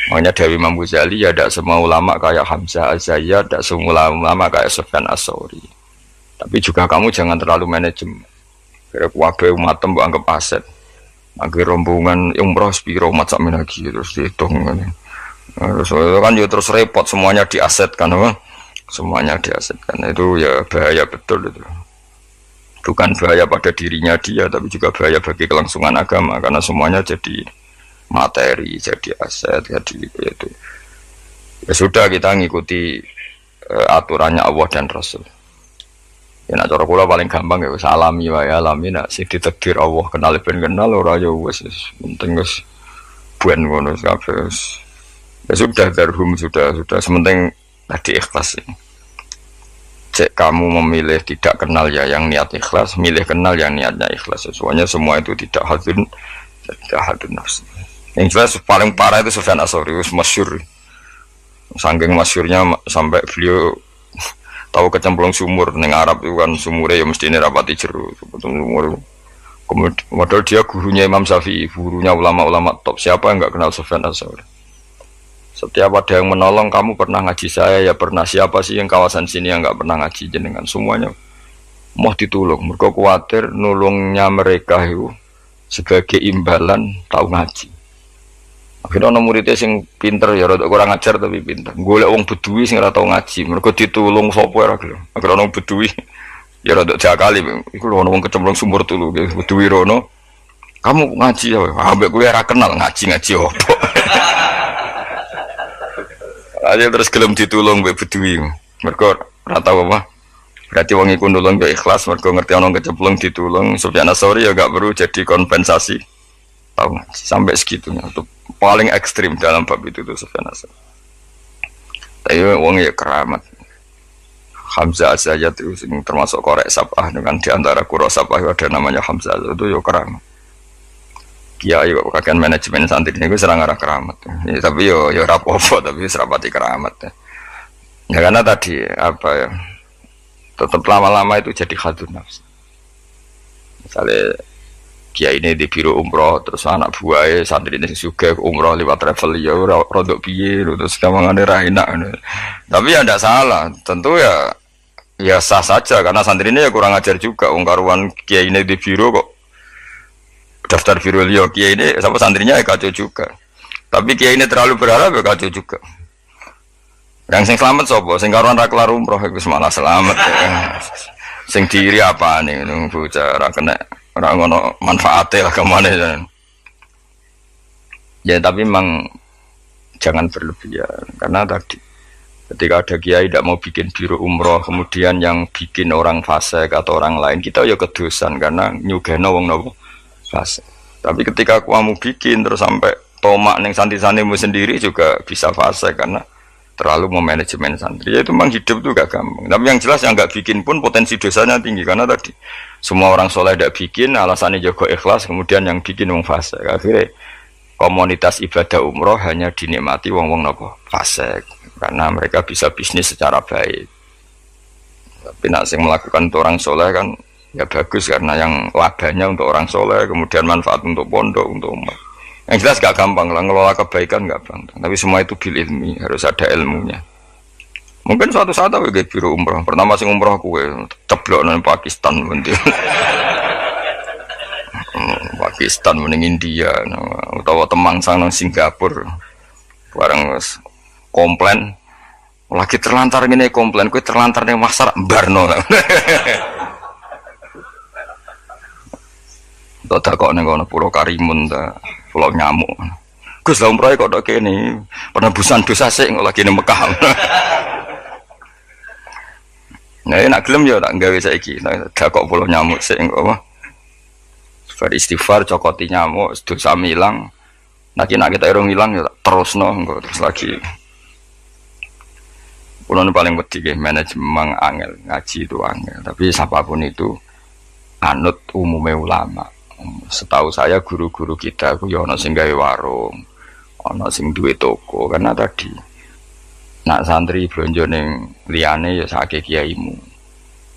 Makanya Dewi Imam Ghazali ya tidak semua ulama kayak Hamzah Az-Zayyad, tidak semua ulama kayak Sufyan Ats-Tsauri. Tapi juga kamu jangan terlalu manajemen. Kira kuwabe umatem mbok anggap aset. Akhir rombongan umroh spiro mat sak lagi terus dihitung kan. Terus itu kan ya terus repot, semuanya diasetkan apa? Semuanya diasetkan. Itu ya bahaya betul itu. Bukan bahaya pada dirinya dia, tapi juga bahaya bagi kelangsungan agama karena semuanya jadi materi, jadi aset, jadi itu. Ya sudah, kita ngikuti aturannya Allah dan Rasul. Ya nak cara kula paling gampang ya wis alami wae, alami nak sing ditakdir Allah kenal ben kenal ora ya wis penting wis buen ngono kabeh. Ya sudah, darhum sudah sementing tadi ikhlas. Cek kamu memilih tidak kenal ya yang niat ikhlas, milih kenal yang niatnya ikhlas. Semuanya semua itu tidak hadun nafsi. Yang jelas paling parah itu Sufyan Ats-Tsauri, masyhur. Saking masyhurnya sampai beliau tahu kecemplung sumur neng Arab itu kan sumurnya ya mesti ini rapati jeru sumur. Kemudian dia gurunya Imam Syafi'i, gurunya ulama-ulama top. Siapa yang nggak kenal Sufyan Ats-Tsauri? Setiap ada yang menolong, kamu pernah ngaji saya ya pernah. Siapa sih yang kawasan sini yang nggak pernah ngaji jenengan? Semuanya mau ditolong. Mereka khawatir nulungnya mereka itu sebagai imbalan tahu ngaji. Akhirnya orang muridnya sing pinter ya rada kurang ajar tapi pinter. Golek wong bedui sing ora tau ngaji, mergo ditulung sapa ora gelem. Akhirnya orang bedui ya rada jakali, iku lho wong kecemplung sumur tulu, bedui rono. Kamu ngaji ya, ambek kowe ora kenal ngaji opo. Aja terus gelem ditulung mbek bedui. Mergo ora tau apa. Berarti wong iku nulung yo ikhlas, mergo ngerti ana kecemplung ditulung. Sufyan Ats-Tsauri ya gak perlu jadi kompensasi. Tahu ngaji sampai segitunya. Untuk paling ekstrim dalam bab itu tuh Sufyan Ats-Tsauri. Tapi wong ya keramat. Hamzah Az-Zayyad itu termasuk korek sabah dengan di antara qura sabah ada namanya Hamzah itu ya keramat. Kiai kok kakean manajemen santri niku serang arah keramat. Ya, tapi yo ora apa-apa tapi serapati keramat. Ya karena tadi apa ya? Tetap lama-lama itu jadi hadun nafsi. Misalnya kiai ini di biro umroh terus anak buahnya santri ini juga umroh lewat travel ya rodok piye terus gampang ada enak. Tapi ya tidak salah, tentu ya sah saja karena santri ini ya kurang ajar juga. Karuan kiai ini di biro kok daftar biro liyo kiai ini sama santrinya ya kacau juga. Tapi kiai ini terlalu berharap ya kacau juga. Yang sing selamat sopo, sing karuan ra kelar umroh iku malah selamat. Sing diri apa nih bocah ra kena ora ngono manfaate lah kemana ya. Tapi memang jangan berlebihan karena tadi ketika ada kiai tidak mau bikin biro umroh kemudian yang bikin orang fasik atau orang lain kita ya kedosan karena nyugeno wong nopo fasik. Tapi ketika kamu bikin terus sampai tomak ning santri-santrimu sendiri juga bisa fasik karena terlalu memanajemen santri. Ya itu memang hidup tuh gak gampang. Tapi yang jelas yang gak bikin pun potensi dosanya tinggi karena tadi semua orang soleh tidak bikin, alasannya jago ikhlas, kemudian yang bikin wong fasik. Akhirnya komunitas ibadah umroh hanya dinikmati wong-wong nopo fasik karena mereka bisa bisnis secara baik. Tapi nak sing melakukan untuk orang soleh kan ya bagus karena yang labanya untuk orang soleh, kemudian manfaat untuk pondok, untuk umat. Yang jelas gak gampang lah, ngelola kebaikan gak gampang. Tapi semua itu bil ilmi, harus ada ilmunya. Mungkin suatu saat aku ke biro umroh. Pertama sing umroh aku ceblok nang Pakistan nanti. Pakistan mending India, utawa Temangsang nang Singapura. Bareng komplain. Lagi terlantar gini komplain, kue terlantar ning pasar Barno. Tak kok ning kono Pulau Karimun ta. Pulau nyamuk. Gus lah umroh kok kene penebusan dosa sik lagi ning Mekah. Nah, nak gelem ya tak gawe saiki. Tak kok pulau nyamuk sik apa? Beristighfar cokoti nyamuk dosa milang. Nek kita irung ilang ya terusno engko terus lagi. Kulon paling wedi nggih manajemen angel, ngaji itu angel. Tapi siapapun itu anut umume ulama. Setahu saya guru-guru kita ku ya ana sing gawe warung, ana sing duwe toko karena tadi nak santri blonjo ning liyane ya sakake kiaimu.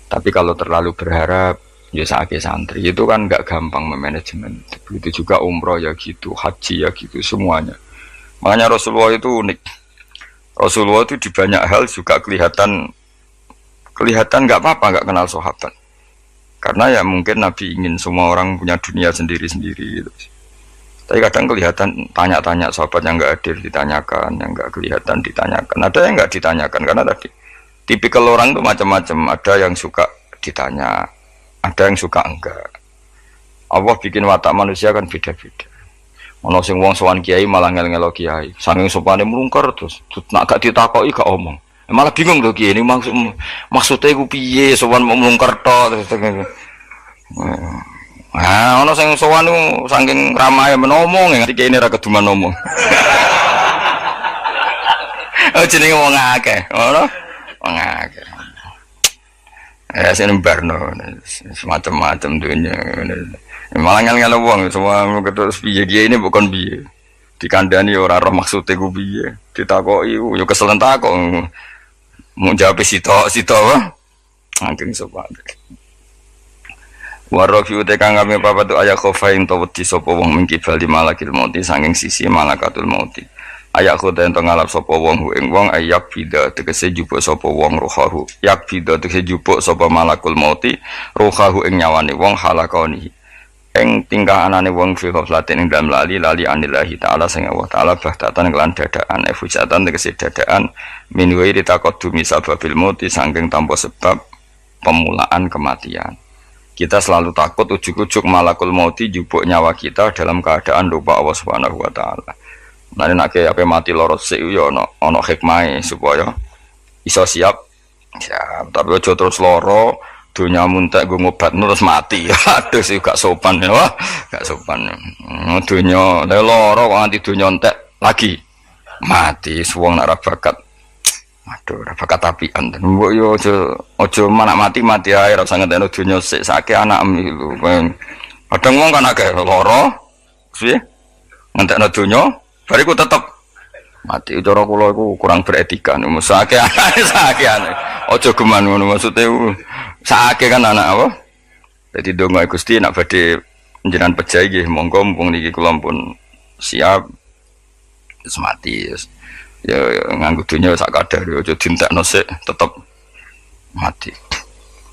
Tapi kalau terlalu berharap ya sakake santri itu kan enggak gampang memanajemen. Begitu juga umroh ya gitu, haji ya gitu semuanya. Makanya Rasulullah itu unik. Rasulullah itu di banyak hal juga kelihatan enggak apa-apa enggak kenal sahabat. Karena ya mungkin Nabi ingin semua orang punya dunia sendiri-sendiri gitu. Tapi kadang kelihatan tanya-tanya sahabat yang enggak hadir ditanyakan, yang enggak kelihatan ditanyakan. Ada yang enggak ditanyakan karena tadi tipikal orang itu macam-macam. Ada yang suka ditanya, ada yang suka enggak. Allah bikin watak manusia kan beda-beda. Ono sing wong sowan kiai malah ngel-ngelo kiai. Saking sopane mlungker terus nak gak ditakoki gak omong. Malah bingung lho kiai ini maksudnya iku piye sowan mau mlungker tok terus. Nah, ono sing sowan niku saking ramahe menomong nganti kiai ini ra keduman ngomong. Oh jenenge wong akeh, ngono. Wong akeh. Sing barno semacam-macam dunya. Malah ngel-ngel wong semua terus piye kiai ini bukan piye. Dikandani ora roh maksude ku piye. Ditakoki yo keselen takok. Mau jawab sitok wah. Angking sopan. Warafi uta kang kami papa tu ayak khofain to wedi sapa wong mingkibal di malakil mauti sanging sisi malakatul mauti. Ayak khoda ento ngalap sapa wong ing wong ayak bida tegese jupuk sapa wong ruhahu. Yak bida tegese jupuk sapa malakul mauti ruhahu ing nyawane wong halakoni. Ing tingkah anane wong fi ghaflatin ing dalam lali anillahi taala sing Allah taala bahtatan kelan dadaan efujatan tegese dadaan min wairi taqaddumi sababil mauti saking tanpa sebab pemulaan kematian. Kita selalu takut ujuk-ujuk malakul mauti jupuk nyawa kita dalam keadaan lupa Allah Subhanahu wa taala. Nane nek ape mati loro sik yo ana hikmahe supaya iso siap. Tapi aja terus loro dunia muntek gue ngobat terus mati. Aduh sih gak sopan ya, wah gak sopan. Dunia loro kok nganti dunia entek lagi mati suwung nak bakat. Aduh ora bakat apian. Mbok yo aja manak mati ae ora usah ngentekno dunia sik sake anakmu lho. Kadang wong kan akeh loro piye ngentekno dunia bariku tetep mati. Cara kula iku kurang beretika niku sake aneh. Aja geman ngono maksude. Saake kan anak apa? Jadi donga Gusti nak badhe jenengan pejai nggih monggo mumpung niki kula pun siap terus mati ya nganggo dunya sak kadar aja dintekno sik tetep mati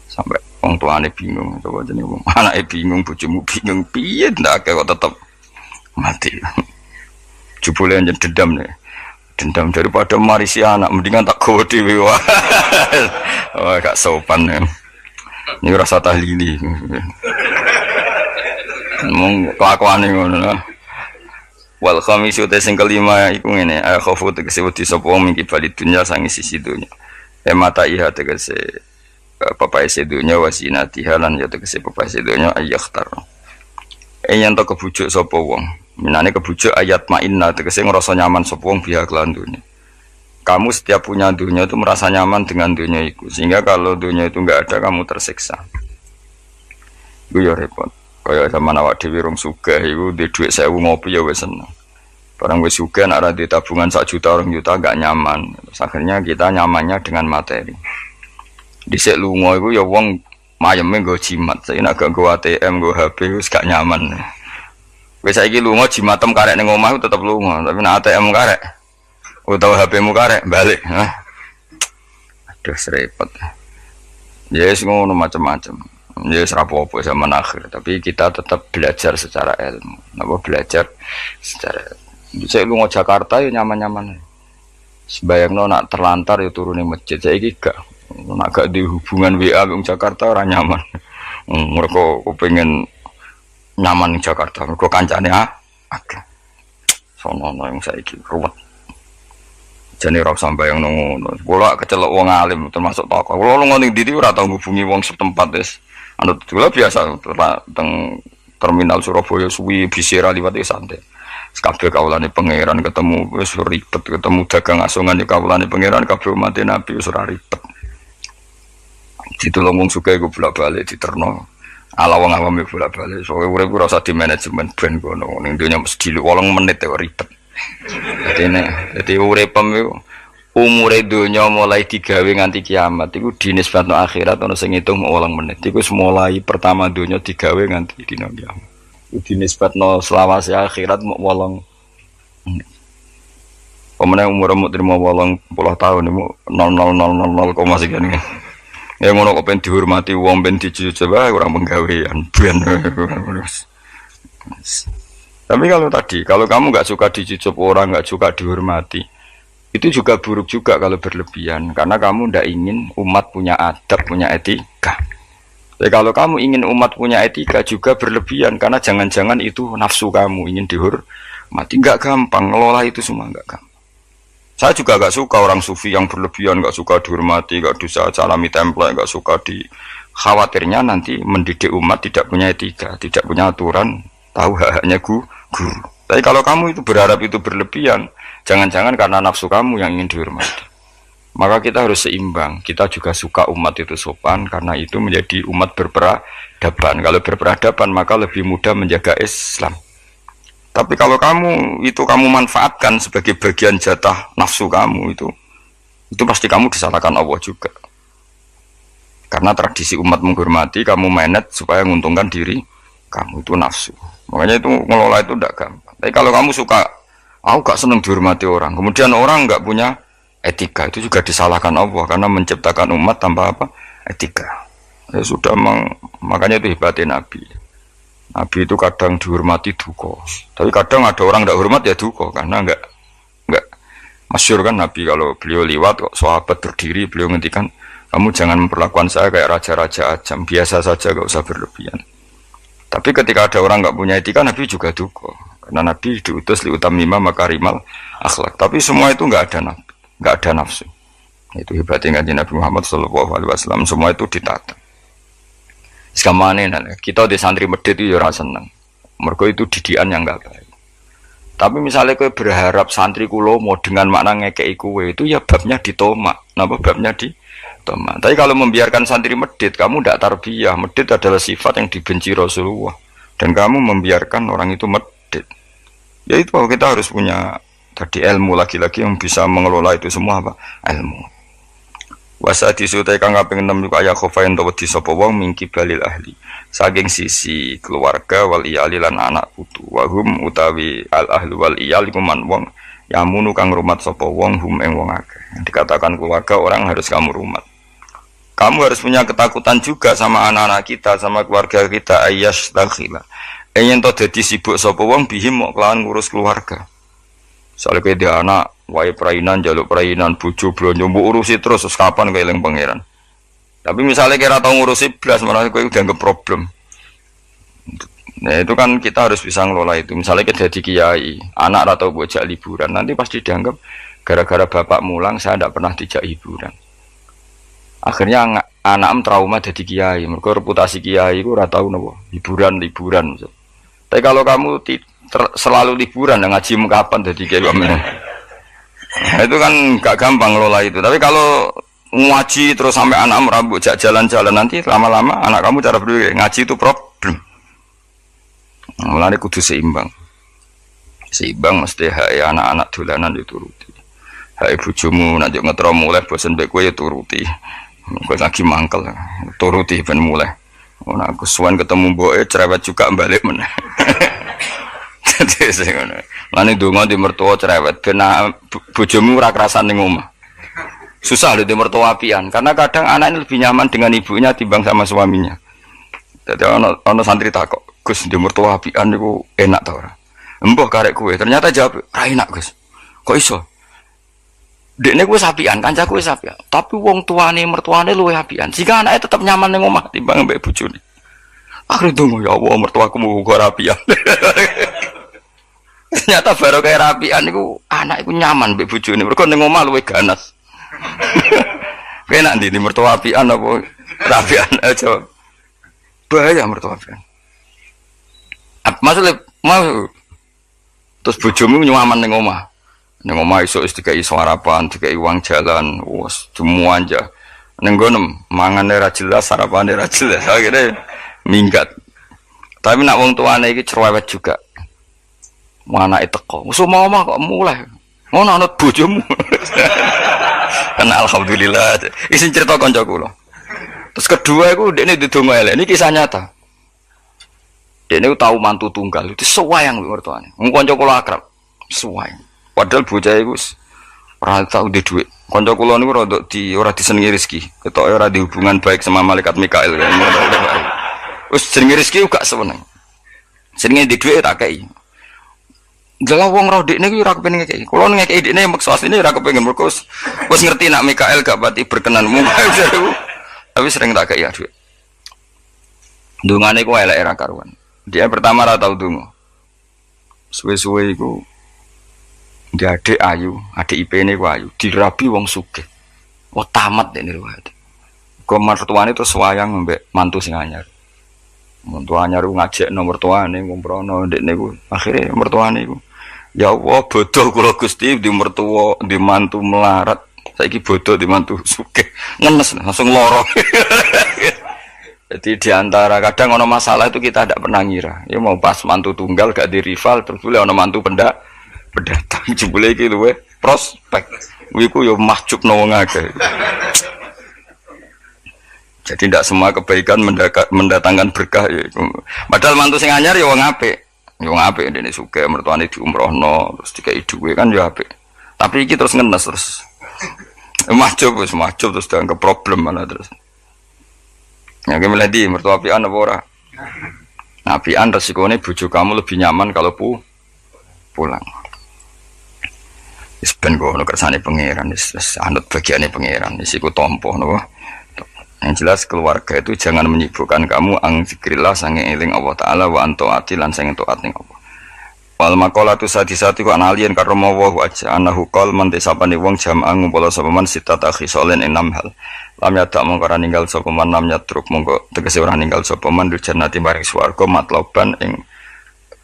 sampai wong tuane bingung coba jenenge wong anake bingung bojomu bingung piye ndak kok tetep mati jebule njen dendam daripada marisi anak mendingan tak gowo dhewe wah gak sopan ya ini rasa tahlili mung kelakuane ngono lah. Wal khamisu te sing kelima iku ngene, akhafu tegese wedi sapa wong mingki bali dunya sangi sisi dunya. Mata iha tegese papae sedunya wasinatiha lan ya tegese papae sedunya ayakhtar. Yen to kebujuk sapa wong, minane kebujuk ayat ma'inna tegese ngrasa nyaman sapa wong biha kelan dunya. Kamu setiap punya dunia itu merasa nyaman dengan dunia itu, sehingga kalau dunia itu enggak ada kamu tersiksa. Itu ya repot. Kayak zaman awak dhewe rong sugih iku di dhuwit 1000 ngopi ya wis seneng. Barang wis sugih nek ora di tabungan 1 juta 2 juta enggak nyaman. Terus akhirnya kita nyamannya dengan materi. Dhisik lunga iku ya wong mayeme nggo jimat. Saiki nek gak nggo ATM, nggo HP wis gak nyaman. Wis saiki lunga jimatem karek ning omah tetep lunga, tapi nek ATM karek utawa HP-mu karek balik. Aduh repot. Ya wis ngono macam-macam. Ya serapopo zaman akhir, tapi kita tetap belajar secara ilmu. Napa belajar secara saya lu mau Jakarta ya nyaman-nyaman. Sebayangno nak terlantar ya turun di masjid. Saiki gak nak gak di hubungan WA wong Jakarta ora nyaman. Mereka pengen nyaman di Jakarta, mereka kancane akeh. Sono yang saiki ruwet. Jane ora usah bayangno ngono. Kula kecelok wong alim termasuk tokoh. Kula lu ngono ndi ora tau ngubungi wong setempat wis. Anu kula biasa teng terminal Surabaya suwi bisira liwat santai. Kabeh kawulane pangeran ketemu wis ribet, ketemu dagang asongan kawulane pangeran kabeh umat Nabi wis ora ribet. Ditulung wong sugih iku bolak-balik diterno. Ala wong awam bolak-balik. Soale urip ora usah di manajemen ben kono. Ning donya mesti 8 menit ya ribet. Dadi uripem iku umure donya mulai digawe nganti kiamat iku dinisbatno akhirat ana sing ngitung 8 menit. Iku mulai pertama donya digawe nganti dina kiamat. Iku dinisbatno selawase akhirat mok 8 menit. Pemene umurmu trimo 80 tahun iku 0000 sekian. Ya ngono kok ben dihormati wong ben dicoba ora penggawean ben. Tapi kalau kamu nggak suka dicucup orang, nggak suka dihormati, itu juga buruk juga kalau berlebihan, karena kamu ndak ingin umat punya adab, punya etika. Tapi kalau kamu ingin umat punya etika juga berlebihan, karena jangan-jangan itu nafsu kamu ingin dihormati, nggak gampang ngelola itu semua nggak gampang. Saya juga nggak suka orang sufi yang berlebihan, nggak suka dihormati, nggak bisa salami template, nggak suka khawatirnya nanti mendidik umat tidak punya etika, tidak punya aturan, tahu hak-haknya guru. Tapi kalau kamu itu berharap itu berlebihan, jangan-jangan karena nafsu kamu yang ingin dihormati. Maka kita harus seimbang. Kita juga suka umat itu sopan, karena itu menjadi umat berperadaban. Kalau berperadaban maka lebih mudah menjaga Islam. Tapi kalau kamu manfaatkan sebagai bagian jatah nafsu kamu itu pasti kamu disalahkan Allah juga. Karena tradisi umat menghormati, kamu manage supaya menguntungkan diri kamu, itu nafsu. Makanya itu ngelola itu tidak gampang. Tapi kalau kamu suka, aku gak seneng dihormati orang, kemudian orang gak punya etika, itu juga disalahkan Allah karena menciptakan umat tanpa apa? Etika. Ya sudah, makanya itu hebatnya Nabi. Nabi itu kadang dihormati duka, tapi kadang ada orang tidak hormat ya duka, karena enggak masyhur kan Nabi kalau beliau liwat kok sahabat berdiri, beliau ngendikan, kamu jangan memperlakukan saya kayak raja-raja ajam, biasa saja, gak usah berlebihan. Tapi ketika ada orang nggak punya etika, Nabi juga duka, karena Nabi diutus liutamima makarimal akhlak. Tapi semua itu nggak ada nafsu. Itu hebatnya Nabi Muhammad SAW. Semua itu ditata. Sekamane kita di santri medit itu ya seneng. Mergo itu didikan yang nggak baik. Tapi misalnya kowe berharap santri kulo mau dengan makna ngekei kowe, itu ya babnya ditomak. Napa babnya di tapi kalau membiarkan santri medit, kamu tidak tarbiyah. Medit adalah sifat yang dibenci Rasulullah, dan kamu membiarkan orang itu medit. Ya itu kita harus punya tadi ilmu lagi-lagi yang bisa mengelola itu semua apa? Ilmu. Wasa disutai kang kaping 6 iku aya khofa ento wedi sapa wong mingki balil ahli saking sisi keluarga wal iyali lan anak putu wahum utawi al ahlu wal iyal iku man wong yamunu kang rumat sapa wong hum ing wong akeh. Dikatakan keluarga orang harus kamu rumat. Kamu harus punya ketakutan juga sama anak-anak kita, sama keluarga kita ayyash dakhila. Yen to dadi sibuk sapa wong bihim mok kelawan ngurus keluarga. Soale kowe dia anak wae perainan jaluk perainan bojo blonjo mbok urusi terus kapan kowe eling pangeran. Tapi misalnya kira tau ngurusi blas malah kowe dianggap problem. Nah itu kan kita harus bisa ngelola itu. Misalnya kita jadi kiai, anak atau bocah liburan, nanti pasti dianggap gara-gara bapak mulang saya tidak pernah dijak hiburan. Akhirnya anak trauma jadi kiai. Mereka reputasi kiai itu ora tau napa hiburan. Tapi kalau kamu selalu liburan, ngaji kapan jadi kiai kamu? Nah, itu kan gak gampang ngelola itu. Tapi kalau ngaji terus sampai anak merambut jalan-jalan, nanti lama-lama anak kamu cara berpikir ngaji itu problem. Mulane kudu seimbang mesti hak anak-anak dolanan dituruti. Hak bojomu nek ngetro mulai bosen mbek kowe ya turuti. Kowe lagi mangkel turuti ben mulai. Ora aku suwen ketemu mboke cerewet juga balik meneh. Dadi sing ngono. Lane donga di mertua cerewet ben bojomu ora kerasan ning omah. Susah lho di mertua apian karena kadang anak ini lebih nyaman dengan ibunya timbang sama suaminya. Jadi ono santri takok, Gus di mertua apian niku enak ta ora? Mbah karek kowe. Ternyata jawab, "Ra enak, Gus." Kok iso? Dekne kuwi apian, kancaku wis apian. Tapi wong tuane mertuane luwih apian. Jika anake tetap nyaman ning omah timbang mbek bojone. Akhire dongo ya Allah mertuaku muga ora apian. Ternyata baru kayak rapian niku anak iku nyaman mbek bojone. Mergo ning omah luwih ganas. Enak ndi di mertua apian apa rapian aja. Bahaya mertua apian. Maksudnya mau terus bojomu nyaman ning omah. Ning omah iso wis dikai sarapan, dikai uang jalan, wes semua aja. Ning gono mangane ra jelas, sarapane ra jelas. Akhire minggat. Tapi nak wong tuane iki cerewet juga. Anake teko. Wis omah kok mulai. Ngono ana bojomu. Kan alhamdulillah. Isin cerita kanca kula. Terus kedua iku dekne didonga elek. Ini kisah nyata. Dekne tahu mantu tunggal itu sewayang mertuane. Wong kanca kula akrab. Sewayang. Padahal bocah iku ora tau duwe dhuwit. Kanca kula niku ora disenengi rezeki. Ketoke ora di hubungan baik sama malaikat Mikail. Wis jenenge rezeki gak seneng. Jenenge di dhuwit tak kei. Dalah wong roh dekne kuwi ora kepengin ngekeki. Kula ngekeki dekne maksa asline ora kepengin mergo wis ngerti nak Mikail gak pati berkenan. Tapi sering tak kei dhuwit. Dungane ku elek ra karuan. Dia pertama ora tau donga. Suwe-suwe iku dia adik ayu, adik IP-ne ku ayu, dirabi wong sugih. Wah tamat dene riwayat. Kok mertuane terus wayang mbek mantu sing anyar. Mantu anyar ku ngajekno mertuane ngumprono ndekne ku. Akhire mertuane ku ya Allah bodoh kula Gusti di mertua di mantu melarat. Saiki bodoh di mantu sugih. Ngenes langsung loro. Jadi diantara kadang ono masalah itu kita tidak pernah ngira. Ya mau pas mantu tunggal gak di rival terus boleh ono mantu pendatang jebule iki luwe prospek. Iku yo mahjubno wong akeh. Jadi tidak semua kebaikan mendatangkan berkah ya. Padahal mantu sing anyar ya wong apik. Ya wong apik dene sugih mertuane diumrohno terus dikai dhuwit kan ya apik. Tapi iki terus ngenes terus. Mahjub terus dianggap problem malah terus. Ya ki milih di mertua apian apa ora? Nah, apian resikone bojo kamu lebih nyaman kalau pulang. Wis ben ngono kersane pangeran wis anut bagiane pangeran wis iku tampa napa. Yang jelas keluarga itu jangan menyibukkan kamu ang zikrillah sange eling Allah taala wa antaati lan sange taat ning Allah. Wal maqalatu sadisati ku analien karo mawa aja anahu qol man desapane wong jamaah ngumpul sapa man sitata khisolen enam hal. Lam yadak mongko ora ninggal sapa man lam yatruk mongko tegese ora ninggal sapa man di jannati maring swarga matloban ing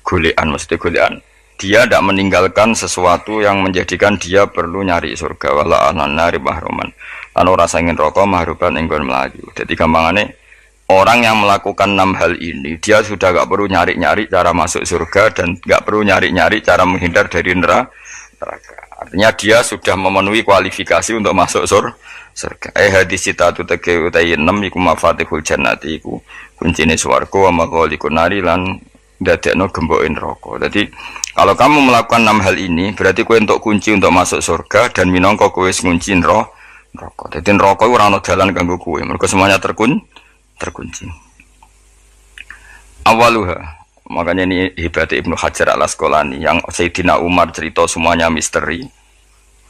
golekan mesti golekan. Dia tidak meninggalkan sesuatu yang menjadikan dia perlu nyari surga wala anari mahruman. Lan ora sangin rokok mahruban enggon melayu. Jadi gampangane orang yang melakukan 6 hal ini dia sudah gak perlu nyari-nyari cara masuk surga dan gak perlu nyari-nyari cara menghindar dari neraka. Artinya dia sudah memenuhi kualifikasi untuk masuk surga. Hadis cita tu tege utai 6 iku mafatihul jannati iku kuncine swarga wa maghaliqun nari lan dadekno gemboke neraka. Jadi kalau kamu melakukan 6 hal ini berarti kowe untuk kunci untuk masuk surga dan minangka kowe wis ngunci neraka. Dadi neraka ora ana dalan kanggo kowe. Mergo semuanya terkunci. Awaluha. Makanya ini hebatnya Ibnu Hajar al-Asqalani yang Sayyidina Umar cerita semuanya misteri.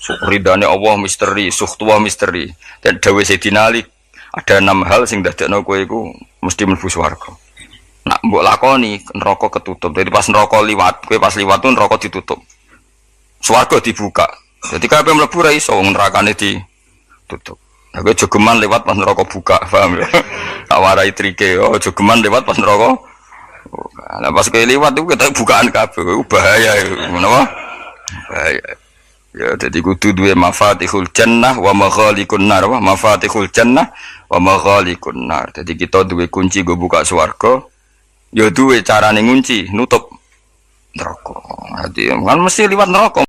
Ridane Allah misteri, suhtuwa misteri. Dan dawuh Sayyidina Ali ada 6 hal sing dadekno kowe iku mesti mlebu swarga. Nak mbok lakoni neraka ketutup. Jadi pas neraka liwat, kowe pas liwat tuh neraka ditutup. Swarga dibuka. Jadi kabeh mlebu ra iso nerakane ditutup. Nah, kowe jogeman lewat pas neraka buka, paham ya? Tak warai trike, oh jogeman lewat pas neraka. Nah, pas kowe liwat itu kita bukaan kabeh, bahaya itu. Menapa? Bahaya. Ya, jadi kudu duwe mafatihul jannah wa maghaliqun nar, mafatihul jannah wa maghaliqun nar. Jadi kita duwe kunci go buka swarga, ya duwe carane ngunci, nutup neraka. Jadi kan mesti liwat neraka.